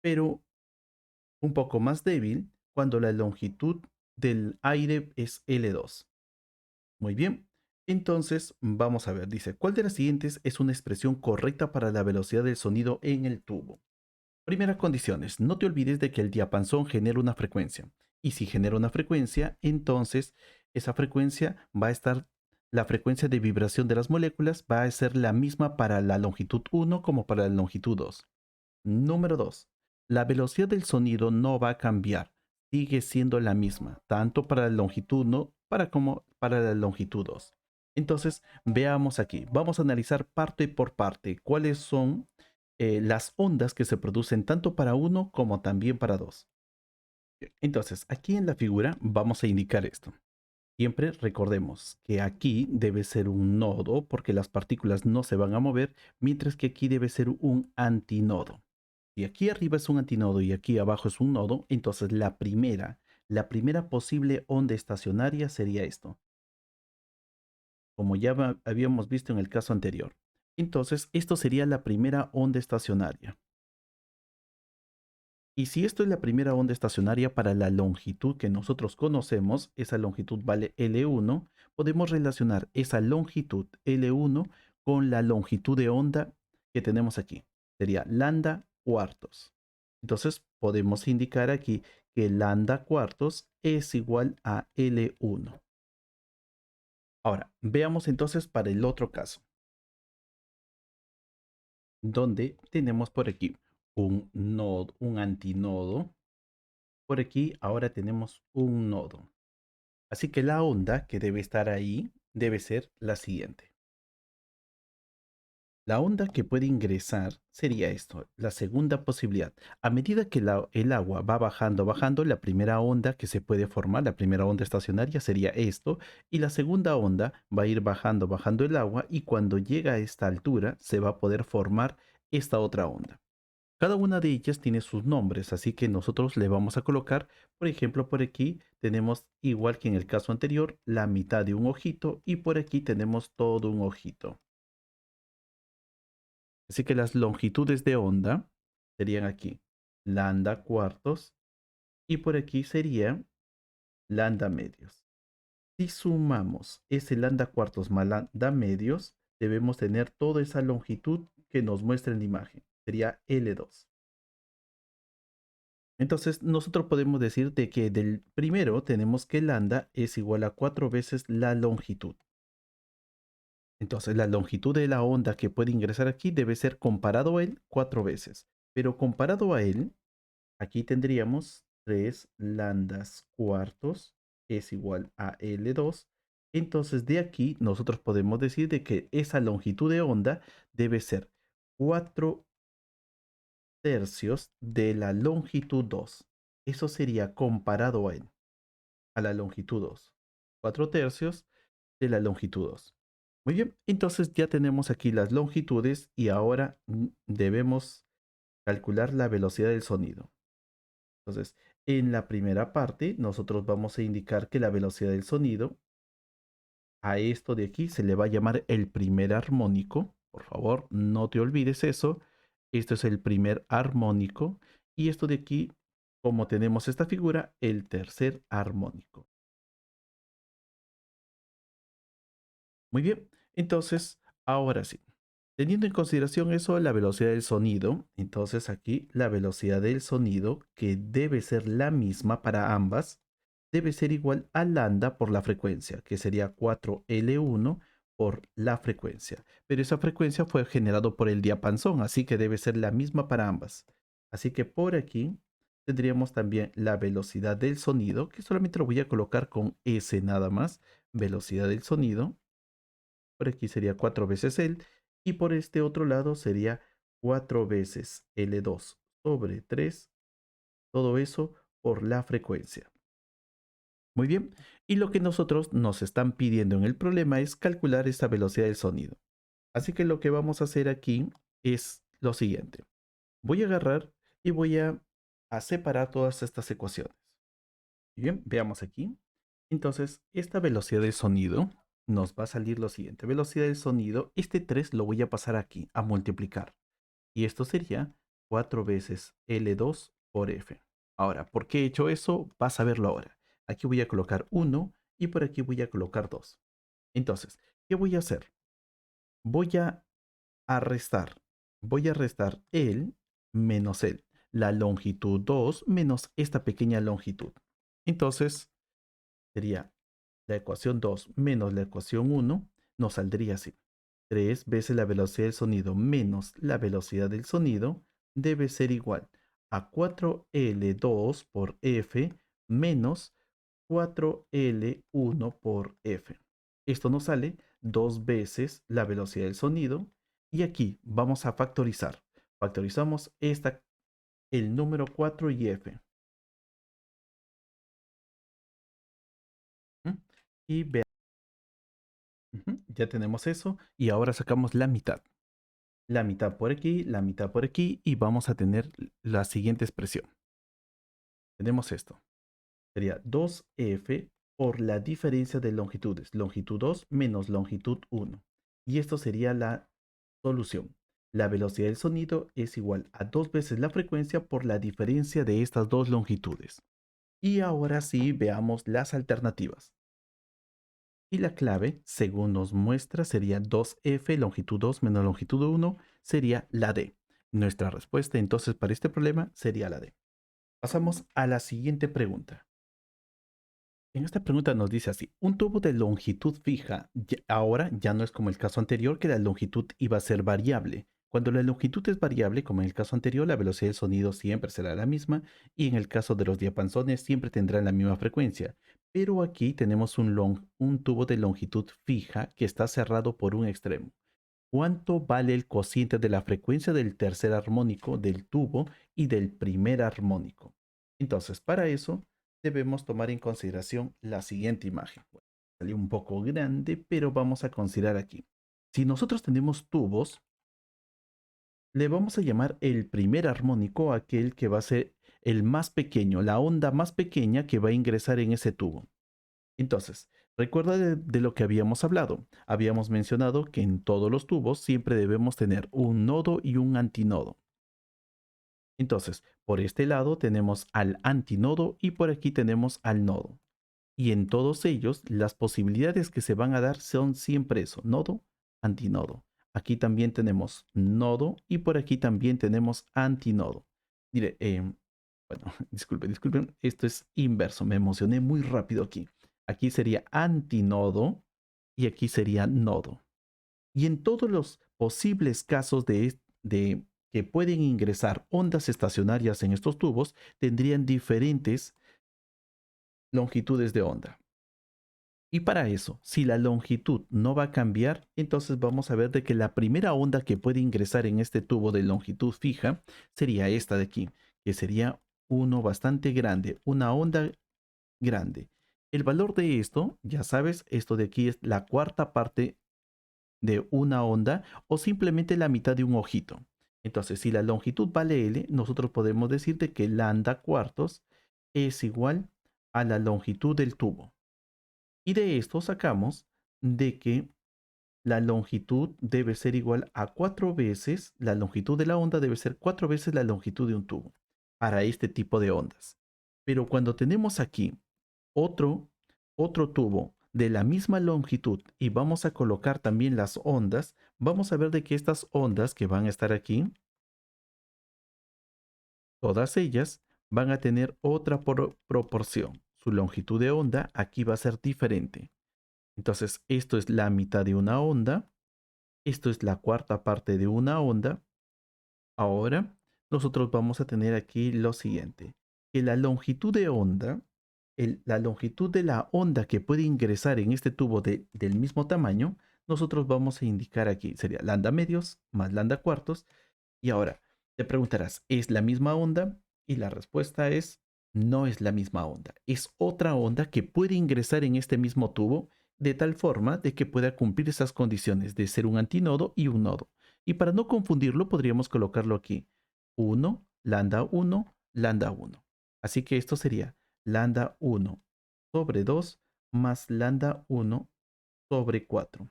pero un poco más débil, cuando la longitud del aire es L2. Muy bien. Entonces, vamos a ver, dice, ¿cuál de las siguientes es una expresión correcta para la velocidad del sonido en el tubo? Primera condición es, no te olvides de que el diapasón genera una frecuencia. Y si genera una frecuencia, entonces esa frecuencia va a estar, la frecuencia de vibración de las moléculas va a ser la misma para la longitud 1 como para la longitud 2. Número 2. La velocidad del sonido no va a cambiar. Sigue siendo la misma, tanto para la longitud 1 como para la longitud 2. Entonces, veamos aquí. Vamos a analizar parte por parte cuáles son las ondas que se producen tanto para uno como también para dos. Entonces, aquí en la figura vamos a indicar esto. Siempre recordemos que aquí debe ser un nodo porque las partículas no se van a mover, mientras que aquí debe ser un antinodo. Si aquí arriba es un antinodo y aquí abajo es un nodo, entonces la primera posible onda estacionaria sería esto, como ya habíamos visto en el caso anterior. Entonces, esto sería la primera onda estacionaria. Y si esto es la primera onda estacionaria para la longitud que nosotros conocemos, esa longitud vale L1, podemos relacionar esa longitud L1 con la longitud de onda que tenemos aquí. Sería lambda cuartos. Entonces podemos indicar aquí que lambda cuartos es igual a L1. Ahora, veamos entonces para el otro caso, donde tenemos por aquí un nodo, un antinodo. Por aquí ahora tenemos un nodo. Así que la onda que debe estar ahí debe ser la siguiente. La onda que puede ingresar sería esto, la segunda posibilidad. A medida que el agua va bajando, bajando, la primera onda que se puede formar, la primera onda estacionaria sería esto, y la segunda onda va a ir bajando, bajando el agua, y cuando llega a esta altura se va a poder formar esta otra onda. Cada una de ellas tiene sus nombres, así que nosotros le vamos a colocar, por ejemplo, por aquí tenemos, igual que en el caso anterior, la mitad de un ojito y por aquí tenemos todo un ojito. Así que las longitudes de onda serían aquí, lambda cuartos y por aquí sería lambda medios. Si sumamos ese lambda cuartos más lambda medios, debemos tener toda esa longitud que nos muestra en la imagen. Sería L2. Entonces, nosotros podemos decir de que del primero tenemos que lambda es igual a 4 veces la longitud. Entonces, la longitud de la onda que puede ingresar aquí debe ser comparado a él 4 veces. Pero comparado a él, aquí tendríamos 3 lambdas cuartos es igual a L2. Entonces, de aquí nosotros podemos decir de que esa longitud de onda debe ser 4 tercios de la longitud 2. Eso sería comparado a la longitud 2. 4 tercios de la longitud 2. Muy bien, entonces ya tenemos aquí las longitudes y ahora debemos calcular la velocidad del sonido. Entonces, en la primera parte, nosotros vamos a indicar que la velocidad del sonido a esto de aquí se le va a llamar el primer armónico. Por favor, no te olvides eso. Esto es el primer armónico. Y esto de aquí, como tenemos esta figura, el tercer armónico. Muy bien, entonces, ahora sí. Teniendo en consideración eso, la velocidad del sonido, entonces aquí la velocidad del sonido, que debe ser la misma para ambas, debe ser igual a lambda por la frecuencia, que sería 4L1 por la frecuencia. Pero esa frecuencia fue generado por el diapasón, así que debe ser la misma para ambas. Así que por aquí tendríamos también la velocidad del sonido, que solamente lo voy a colocar con S nada más, velocidad del sonido. Por aquí sería 4 veces L. Y por este otro lado sería 4 veces L2 sobre 3. Todo eso por la frecuencia. Muy bien. Y lo que nosotros nos están pidiendo en el problema es calcular esta velocidad del sonido. Así que lo que vamos a hacer aquí es lo siguiente. Voy a agarrar y voy a separar todas estas ecuaciones. Bien, veamos aquí. Entonces, esta velocidad del sonido nos va a salir lo siguiente. Velocidad del sonido, este 3 lo voy a pasar aquí, a multiplicar. Y esto sería 4 veces L2 por F. Ahora, ¿por qué he hecho eso? Vas a verlo ahora. Aquí voy a colocar 1 y por aquí voy a colocar 2. Entonces, ¿qué voy a hacer? Voy a restar. Voy a restar el menos el. La longitud 2 menos esta pequeña longitud. Entonces, sería la ecuación 2 menos la ecuación 1 nos saldría así. 3 veces la velocidad del sonido menos la velocidad del sonido debe ser igual a 4L2 por F menos 4L1 por F. Esto nos sale 2 veces la velocidad del sonido y aquí vamos a factorizar. Factorizamos el número 4 y F. ¿Mm? Y veamos. Ya tenemos eso y ahora sacamos la mitad. La mitad por aquí, la mitad por aquí y vamos a tener la siguiente expresión. Tenemos esto. Sería 2F por la diferencia de longitudes. Longitud 2 menos longitud 1. Y esto sería la solución. La velocidad del sonido es igual a 2 veces la frecuencia por la diferencia de estas dos longitudes. Y ahora sí veamos las alternativas. Y la clave, según nos muestra, sería 2F, longitud 2 menos longitud 1, sería la D. Nuestra respuesta entonces para este problema sería la D. Pasamos a la siguiente pregunta. En esta pregunta nos dice así, un tubo de longitud fija, ahora ya no es como el caso anterior que la longitud iba a ser variable. Cuando la longitud es variable, como en el caso anterior, la velocidad del sonido siempre será la misma y en el caso de los diapasones siempre tendrán la misma frecuencia. Pero aquí tenemos un tubo de longitud fija que está cerrado por un extremo. ¿Cuánto vale el cociente de la frecuencia del tercer armónico del tubo y del primer armónico? Entonces, para eso debemos tomar en consideración la siguiente imagen. Bueno, salió un poco grande, pero vamos a considerar aquí. Si nosotros tenemos tubos, le vamos a llamar el primer armónico aquel que va a ser el más pequeño, la onda más pequeña que va a ingresar en ese tubo. Entonces, recuerda de lo que habíamos hablado. Habíamos mencionado que en todos los tubos siempre debemos tener un nodo y un antinodo. Entonces, por este lado tenemos al antinodo y por aquí tenemos al nodo. Y en todos ellos, las posibilidades que se van a dar son siempre eso, nodo, antinodo. Aquí también tenemos nodo y por aquí también tenemos antinodo. Mire, bueno, disculpen, esto es inverso, me emocioné muy rápido aquí. Aquí sería antinodo y aquí sería nodo. Y en todos los posibles casos de que pueden ingresar ondas estacionarias en estos tubos, tendrían diferentes longitudes de onda. Y para eso, si la longitud no va a cambiar, entonces vamos a ver de que la primera onda que puede ingresar en este tubo de longitud fija sería esta de aquí, que sería uno bastante grande, una onda grande. El valor de esto, ya sabes, esto de aquí es la cuarta parte de una onda o simplemente la mitad de un ojito. Entonces, si la longitud vale L, nosotros podemos decirte que lambda cuartos es igual a la longitud del tubo. Y de esto sacamos de que la longitud debe ser igual a 4 veces, la longitud de la onda debe ser 4 veces la longitud de un tubo para este tipo de ondas. Pero cuando tenemos aquí otro, otro tubo de la misma longitud y vamos a colocar también las ondas, vamos a ver de que estas ondas que van a estar aquí, todas ellas van a tener otra proporción. Su longitud de onda aquí va a ser diferente. Entonces, esto es la mitad de una onda. Esto es la cuarta parte de una onda. Ahora, nosotros vamos a tener aquí lo siguiente, que la longitud de onda, la longitud de la onda que puede ingresar en este tubo del mismo tamaño, nosotros vamos a indicar aquí, sería lambda medios más lambda cuartos. Y ahora, te preguntarás, ¿es la misma onda? Y la respuesta es, no es la misma onda. Es otra onda que puede ingresar en este mismo tubo de tal forma de que pueda cumplir esas condiciones de ser un antinodo y un nodo. Y para no confundirlo, podríamos colocarlo aquí. 1, lambda 1, lambda 1. Así que esto sería lambda 1 sobre 2 más lambda 1 sobre 4.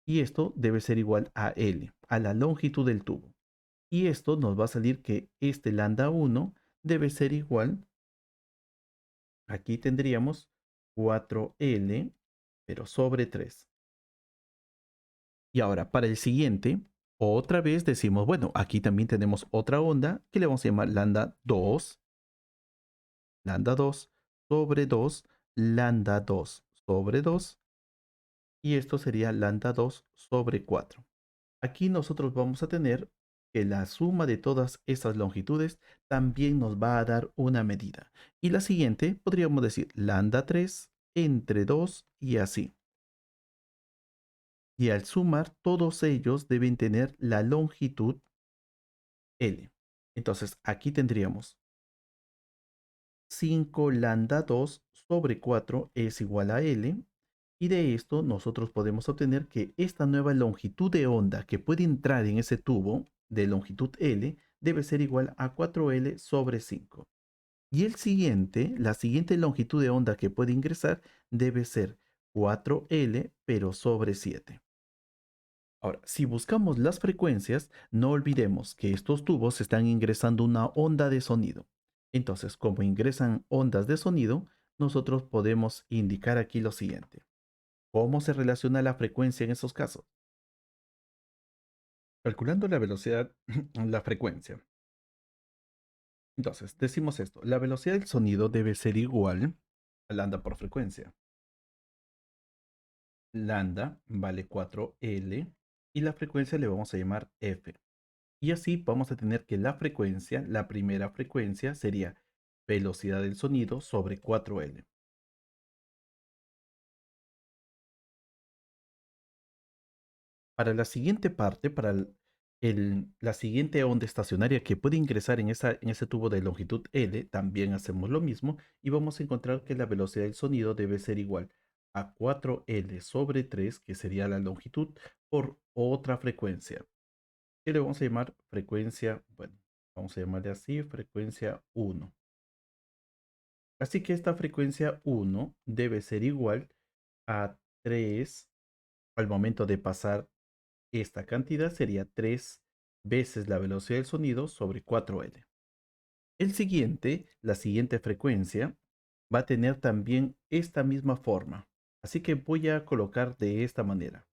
Y esto debe ser igual a L, a la longitud del tubo. Y esto nos va a salir que este lambda 1 debe ser igual, aquí tendríamos 4L, pero sobre 3. Y ahora para el siguiente, otra vez decimos, bueno, aquí también tenemos otra onda que le vamos a llamar lambda 2 sobre 2, lambda 2 sobre 2, y esto sería lambda 2 sobre 4. Aquí nosotros vamos a tener que la suma de todas estas longitudes también nos va a dar una medida. Y la siguiente podríamos decir lambda 3 entre 2 y así. Y al sumar, todos ellos deben tener la longitud L. Entonces aquí tendríamos 5 lambda 2 sobre 4 es igual a L. Y de esto nosotros podemos obtener que esta nueva longitud de onda que puede entrar en ese tubo de longitud L debe ser igual a 4L sobre 5. Y la siguiente longitud de onda que puede ingresar debe ser 4L pero sobre 7. Ahora, si buscamos las frecuencias, no olvidemos que estos tubos están ingresando una onda de sonido. Entonces, como ingresan ondas de sonido, nosotros podemos indicar aquí lo siguiente. ¿Cómo se relaciona la frecuencia en esos casos? Calculando la velocidad, la frecuencia. Entonces, decimos esto, la velocidad del sonido debe ser igual a lambda por frecuencia. Lambda vale 4L y la frecuencia le vamos a llamar F. Y así vamos a tener que la frecuencia, la primera frecuencia sería velocidad del sonido sobre 4L. Para la siguiente parte, para la siguiente onda estacionaria que puede ingresar en ese tubo de longitud L, también hacemos lo mismo y vamos a encontrar que la velocidad del sonido debe ser igual a 4L sobre 3, que sería la longitud, por otra frecuencia. Que le vamos a llamar frecuencia, bueno, vamos a llamarle así, frecuencia 1. Así que esta frecuencia 1 debe ser igual a 3 al momento de pasar esta cantidad sería 3 veces la velocidad del sonido sobre 4L. La siguiente frecuencia, va a tener también esta misma forma. Así que voy a colocar de esta manera.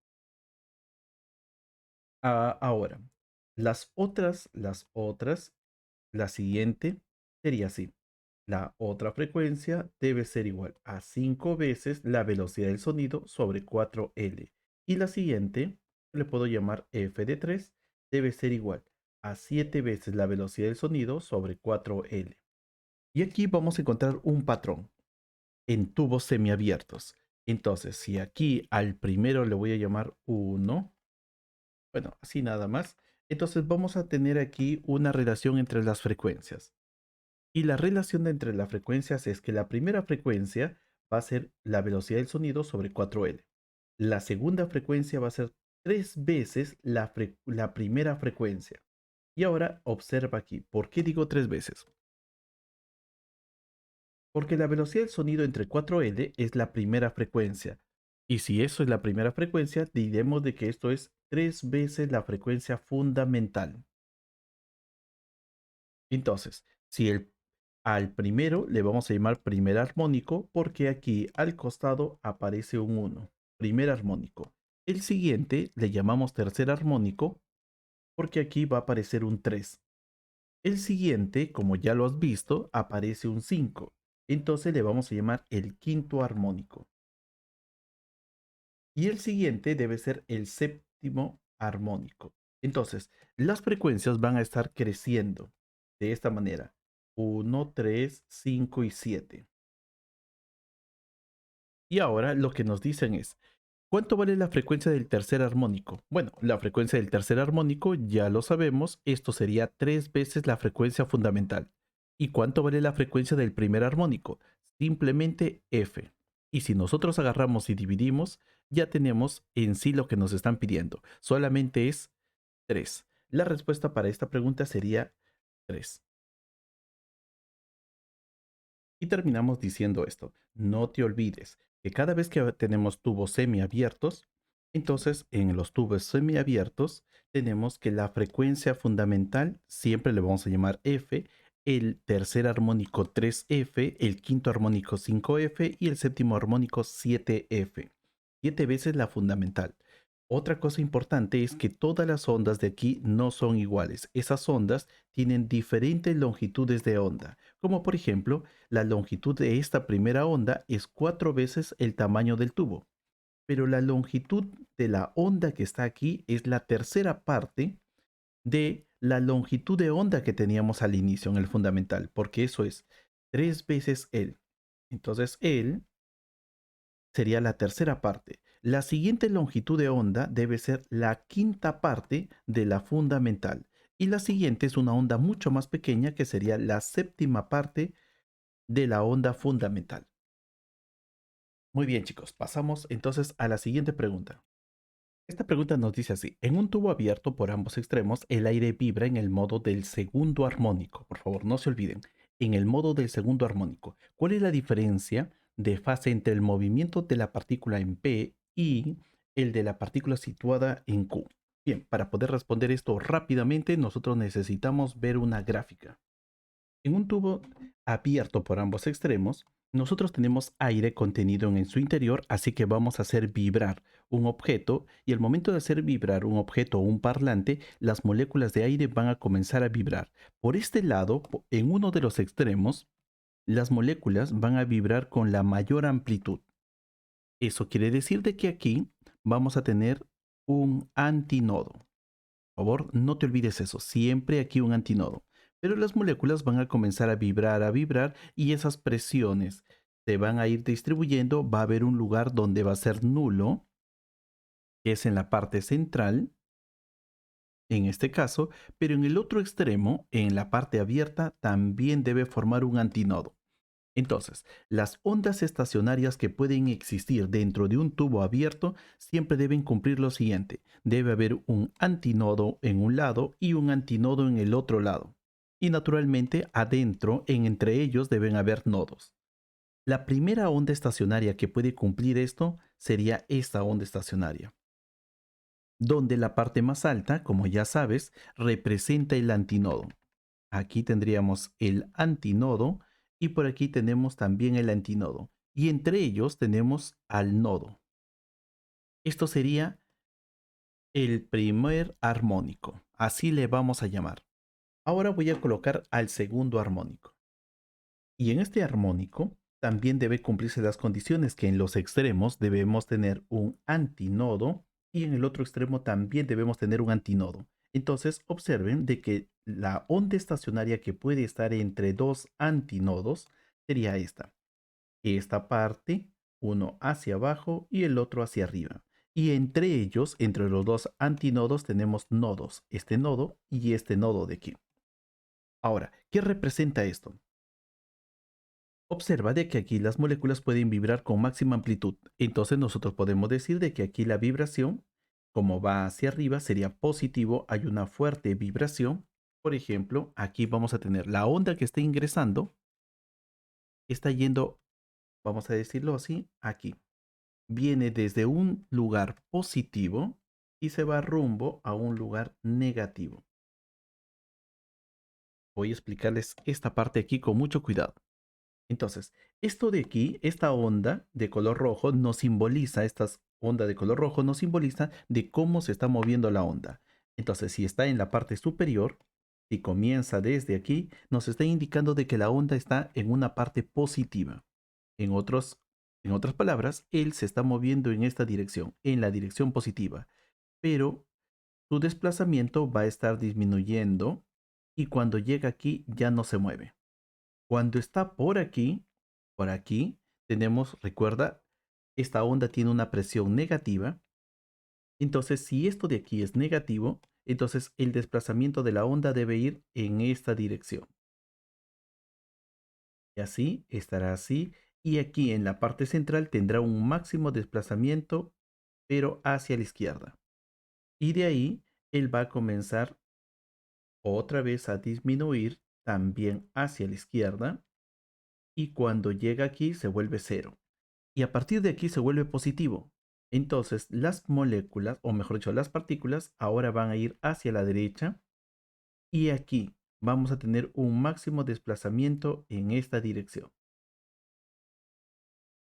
Ahora, la siguiente sería así. La otra frecuencia debe ser igual a 5 veces la velocidad del sonido sobre 4L. Y la siguiente, le puedo llamar f de 3, debe ser igual a 7 veces la velocidad del sonido sobre 4L. Y aquí vamos a encontrar un patrón en tubos semiabiertos. Entonces, si aquí al primero le voy a llamar 1, bueno, así nada más, entonces vamos a tener aquí una relación entre las frecuencias. Y la relación entre las frecuencias es que la primera frecuencia va a ser la velocidad del sonido sobre 4L. La segunda frecuencia va a ser 3 veces la primera frecuencia. Y ahora observa aquí, ¿por qué digo 3 veces? Porque la velocidad del sonido entre 4L es la primera frecuencia. Y si eso es la primera frecuencia, diremos de que esto es 3 veces la frecuencia fundamental. Entonces, si al primero le vamos a llamar primer armónico porque aquí al costado aparece un 1, primer armónico. El siguiente le llamamos tercer armónico porque aquí va a aparecer un 3. El siguiente, como ya lo has visto, aparece un 5. Entonces le vamos a llamar el quinto armónico. Y el siguiente debe ser el séptimo armónico. Entonces, las frecuencias van a estar creciendo de esta manera. 1, 3, 5 y 7. Y ahora lo que nos dicen es, ¿cuánto vale la frecuencia del tercer armónico? Bueno, la frecuencia del tercer armónico ya lo sabemos, esto sería 3 veces la frecuencia fundamental. ¿Y cuánto vale la frecuencia del primer armónico? Simplemente F. Y si nosotros agarramos y dividimos, ya tenemos en sí lo que nos están pidiendo. Solamente es 3. La respuesta para esta pregunta sería 3. Y terminamos diciendo esto, no te olvides que cada vez que tenemos tubos semiabiertos, entonces en los tubos semiabiertos tenemos que la frecuencia fundamental siempre le vamos a llamar F, el tercer armónico 3F, el quinto armónico 5F y el séptimo armónico 7F. 7 veces la fundamental. Otra cosa importante es que todas las ondas de aquí no son iguales. Esas ondas tienen diferentes longitudes de onda, como por ejemplo, la longitud de esta primera onda es 4 veces el tamaño del tubo, pero la longitud de la onda que está aquí es la tercera parte de la longitud de onda que teníamos al inicio en el fundamental, porque eso es 3 veces L. Entonces L sería la tercera parte. La siguiente longitud de onda debe ser la quinta parte de la fundamental. Y la siguiente es una onda mucho más pequeña que sería la séptima parte de la onda fundamental. Muy bien, chicos, pasamos entonces a la siguiente pregunta. Esta pregunta nos dice así, en un tubo abierto por ambos extremos, el aire vibra en el modo del segundo armónico. Por favor, no se olviden, en el modo del segundo armónico. ¿Cuál es la diferencia de fase entre el movimiento de la partícula en P y el de la partícula situada en Q? Bien, para poder responder esto rápidamente, nosotros necesitamos ver una gráfica. En un tubo abierto por ambos extremos, nosotros tenemos aire contenido en su interior, así que vamos a hacer vibrar un objeto y al momento de hacer vibrar un objeto o un parlante, las moléculas de aire van a comenzar a vibrar. Por este lado, en uno de los extremos, las moléculas van a vibrar con la mayor amplitud. Eso quiere decir de que aquí vamos a tener un antinodo. Por favor, no te olvides eso, siempre aquí un antinodo. Pero las moléculas van a comenzar a vibrar y esas presiones se van a ir distribuyendo. Va a haber un lugar donde va a ser nulo, que es en la parte central, en este caso, pero en el otro extremo, en la parte abierta, también debe formar un antinodo. Entonces, las ondas estacionarias que pueden existir dentro de un tubo abierto siempre deben cumplir lo siguiente. Debe haber un antinodo en un lado y un antinodo en el otro lado. Y naturalmente, adentro, entre ellos deben haber nodos. La primera onda estacionaria que puede cumplir esto sería esta onda estacionaria, donde la parte más alta, como ya sabes, representa el antinodo. Aquí tendríamos el antinodo y por aquí tenemos también el antinodo. Y entre ellos tenemos al nodo. Esto sería el primer armónico. Así le vamos a llamar. Ahora voy a colocar al segundo armónico. Y en este armónico también debe cumplirse las condiciones que en los extremos debemos tener un antinodo y en el otro extremo también debemos tener un antinodo. Entonces observen de que la onda estacionaria que puede estar entre dos antinodos sería esta. Esta parte, uno hacia abajo y el otro hacia arriba. Y entre ellos, entre los dos antinodos, tenemos nodos, este nodo y este nodo de aquí. Ahora, ¿qué representa esto? Observa de que aquí las moléculas pueden vibrar con máxima amplitud. Entonces nosotros podemos decir de que aquí la vibración, como va hacia arriba, sería positivo. Hay una fuerte vibración. Por ejemplo, aquí vamos a tener la onda que está ingresando, está yendo, vamos a decirlo así, aquí. viene desde un lugar positivo y se va rumbo a un lugar negativo. Voy a explicarles esta parte aquí con mucho cuidado. Entonces, esto de aquí, esta onda de color rojo nos simboliza, esta onda de color rojo nos simboliza de cómo se está moviendo la onda. Entonces, si está en la parte superior, si comienza desde aquí, nos está indicando de que la onda está en una parte positiva. En en otras palabras, él se está moviendo en esta dirección, en la dirección positiva, pero su desplazamiento va a estar disminuyendo y cuando llega aquí ya no se mueve. Cuando está por aquí, tenemos, recuerda, esta onda tiene una presión negativa. Entonces, si esto de aquí es negativo, entonces el desplazamiento de la onda debe ir en esta dirección. Y así estará así. Y aquí en la parte central tendrá un máximo desplazamiento, pero hacia la izquierda. Y de ahí, él va a comenzar otra vez a disminuir también hacia la izquierda. Y cuando llega aquí se vuelve cero. Y a partir de aquí se vuelve positivo. Entonces las moléculas, o mejor dicho, las partículas, ahora van a ir hacia la derecha y aquí vamos a tener un máximo desplazamiento en esta dirección.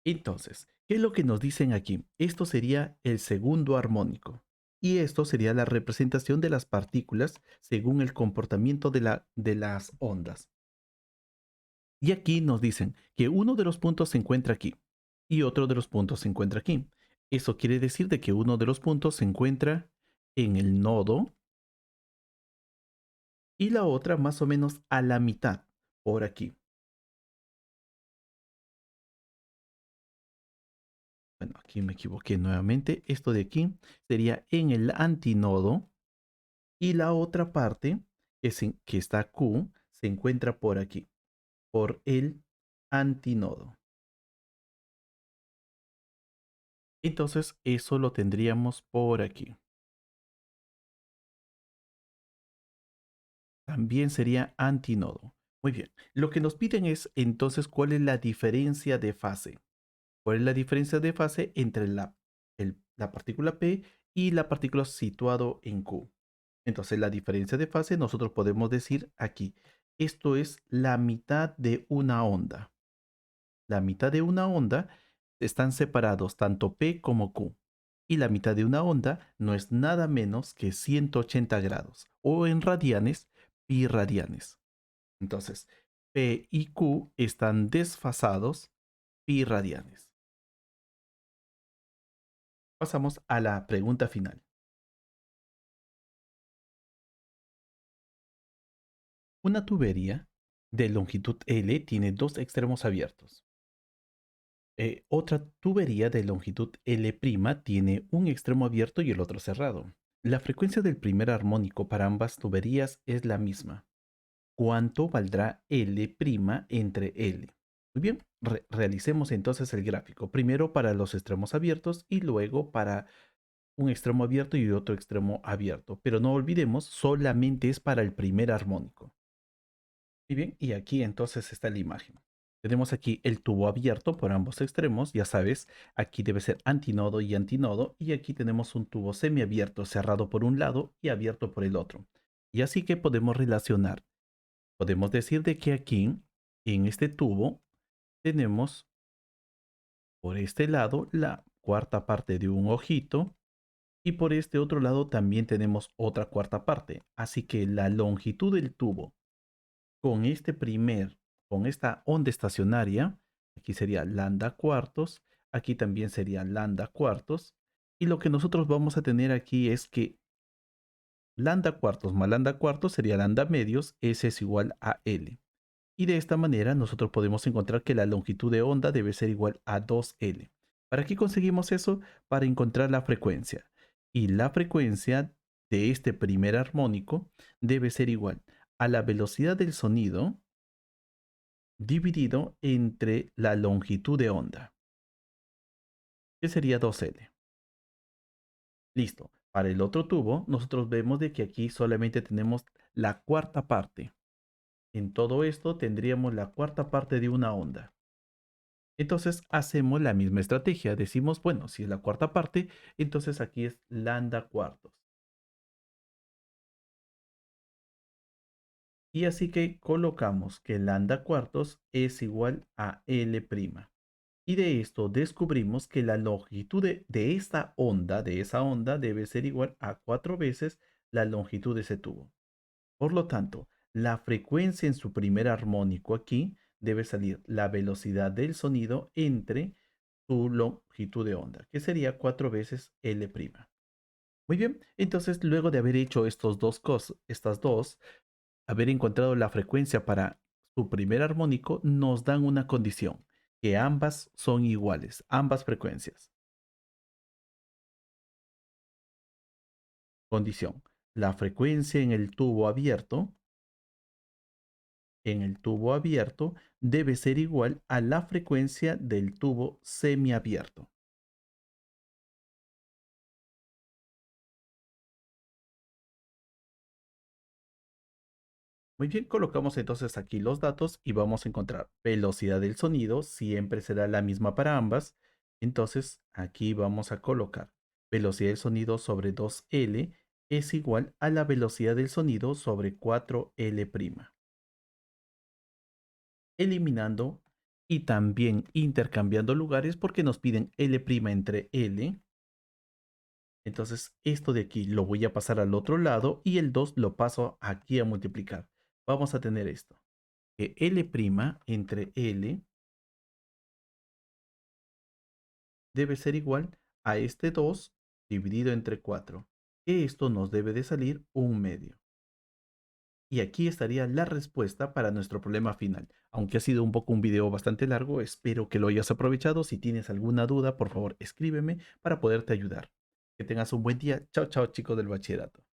Entonces, ¿qué es lo que nos dicen aquí? Esto sería el segundo armónico. Y esto sería la representación de las partículas según el comportamiento de las ondas. Y aquí nos dicen que uno de los puntos se encuentra aquí y otro de los puntos se encuentra aquí. Eso quiere decir de que uno de los puntos se encuentra en el nodo y la otra más o menos a la mitad, por aquí. Bueno, aquí me equivoqué nuevamente. Esto de aquí sería en el antinodo y la otra parte que está Q se encuentra por aquí, por el antinodo. Entonces eso lo tendríamos por aquí. También sería antinodo. Muy bien. Lo que nos piden es entonces cuál es la diferencia de fase. ¿Cuál es la diferencia de fase entre la partícula P y la partícula situado en Q? Entonces la diferencia de fase nosotros podemos decir aquí. Esto es la mitad de una onda. La mitad de una onda están separados tanto P como Q. Y la mitad de una onda no es nada menos que 180 grados o en radianes, pi radianes. Entonces, P y Q están desfasados pi radianes. Pasamos a la pregunta final. Una tubería de longitud L tiene dos extremos abiertos. Otra tubería de longitud L' tiene un extremo abierto y el otro cerrado. La frecuencia del primer armónico para ambas tuberías es la misma. ¿Cuánto valdrá L' entre L? Muy bien, realicemos entonces el gráfico. Primero para los extremos abiertos y luego para un extremo abierto y otro extremo abierto. Pero no olvidemos, solamente es para el primer armónico. Muy bien, y aquí entonces está la imagen. Tenemos aquí el tubo abierto por ambos extremos, ya sabes, aquí debe ser antinodo y antinodo, y aquí tenemos un tubo semiabierto cerrado por un lado y abierto por el otro. Y así que podemos relacionar. Podemos decir de que aquí, en este tubo, tenemos por este lado la cuarta parte de un ojito y por este otro lado también tenemos otra cuarta parte. Así que la longitud del tubo con con esta onda estacionaria, aquí sería lambda cuartos, aquí también sería lambda cuartos, y lo que nosotros vamos a tener aquí es que lambda cuartos más lambda cuartos sería lambda medios, S es igual a L. Y de esta manera nosotros podemos encontrar que la longitud de onda debe ser igual a 2L. ¿Para qué conseguimos eso? Para encontrar la frecuencia. Y la frecuencia de este primer armónico debe ser igual a la velocidad del sonido dividido entre la longitud de onda, que sería 2L. Listo. Para el otro tubo, nosotros vemos de que aquí solamente tenemos la cuarta parte. En todo esto tendríamos la cuarta parte de una onda. Entonces hacemos la misma estrategia. Decimos, bueno, si es la cuarta parte, entonces aquí es lambda cuartos. Y así que colocamos que lambda cuartos es igual a L'. Y de esto descubrimos que la longitud de esta onda, de esa onda, debe ser igual a 4 veces la longitud de ese tubo. Por lo tanto, la frecuencia en su primer armónico aquí debe salir la velocidad del sonido entre su longitud de onda, que sería 4 veces L'. Muy bien, entonces luego de haber hecho estas dos, haber encontrado la frecuencia para su primer armónico, nos dan una condición, que ambas son iguales, ambas frecuencias. Condición, la frecuencia en el tubo abierto debe ser igual a la frecuencia del tubo semiabierto. Muy bien, colocamos entonces aquí los datos y vamos a encontrar velocidad del sonido, siempre será la misma para ambas. Entonces aquí vamos a colocar velocidad del sonido sobre 2L es igual a la velocidad del sonido sobre 4L', eliminando y también intercambiando lugares porque nos piden L' entre L. Entonces esto de aquí lo voy a pasar al otro lado y el 2 lo paso aquí a multiplicar. Vamos a tener esto, que L' entre L debe ser igual a este 2 dividido entre 4, que esto nos debe de salir 1/2. Y aquí estaría la respuesta para nuestro problema final. Aunque ha sido un poco un video bastante largo, espero que lo hayas aprovechado. Si tienes alguna duda, por favor escríbeme para poderte ayudar. Que tengas un buen día. Chao, chao chicos del bachillerato.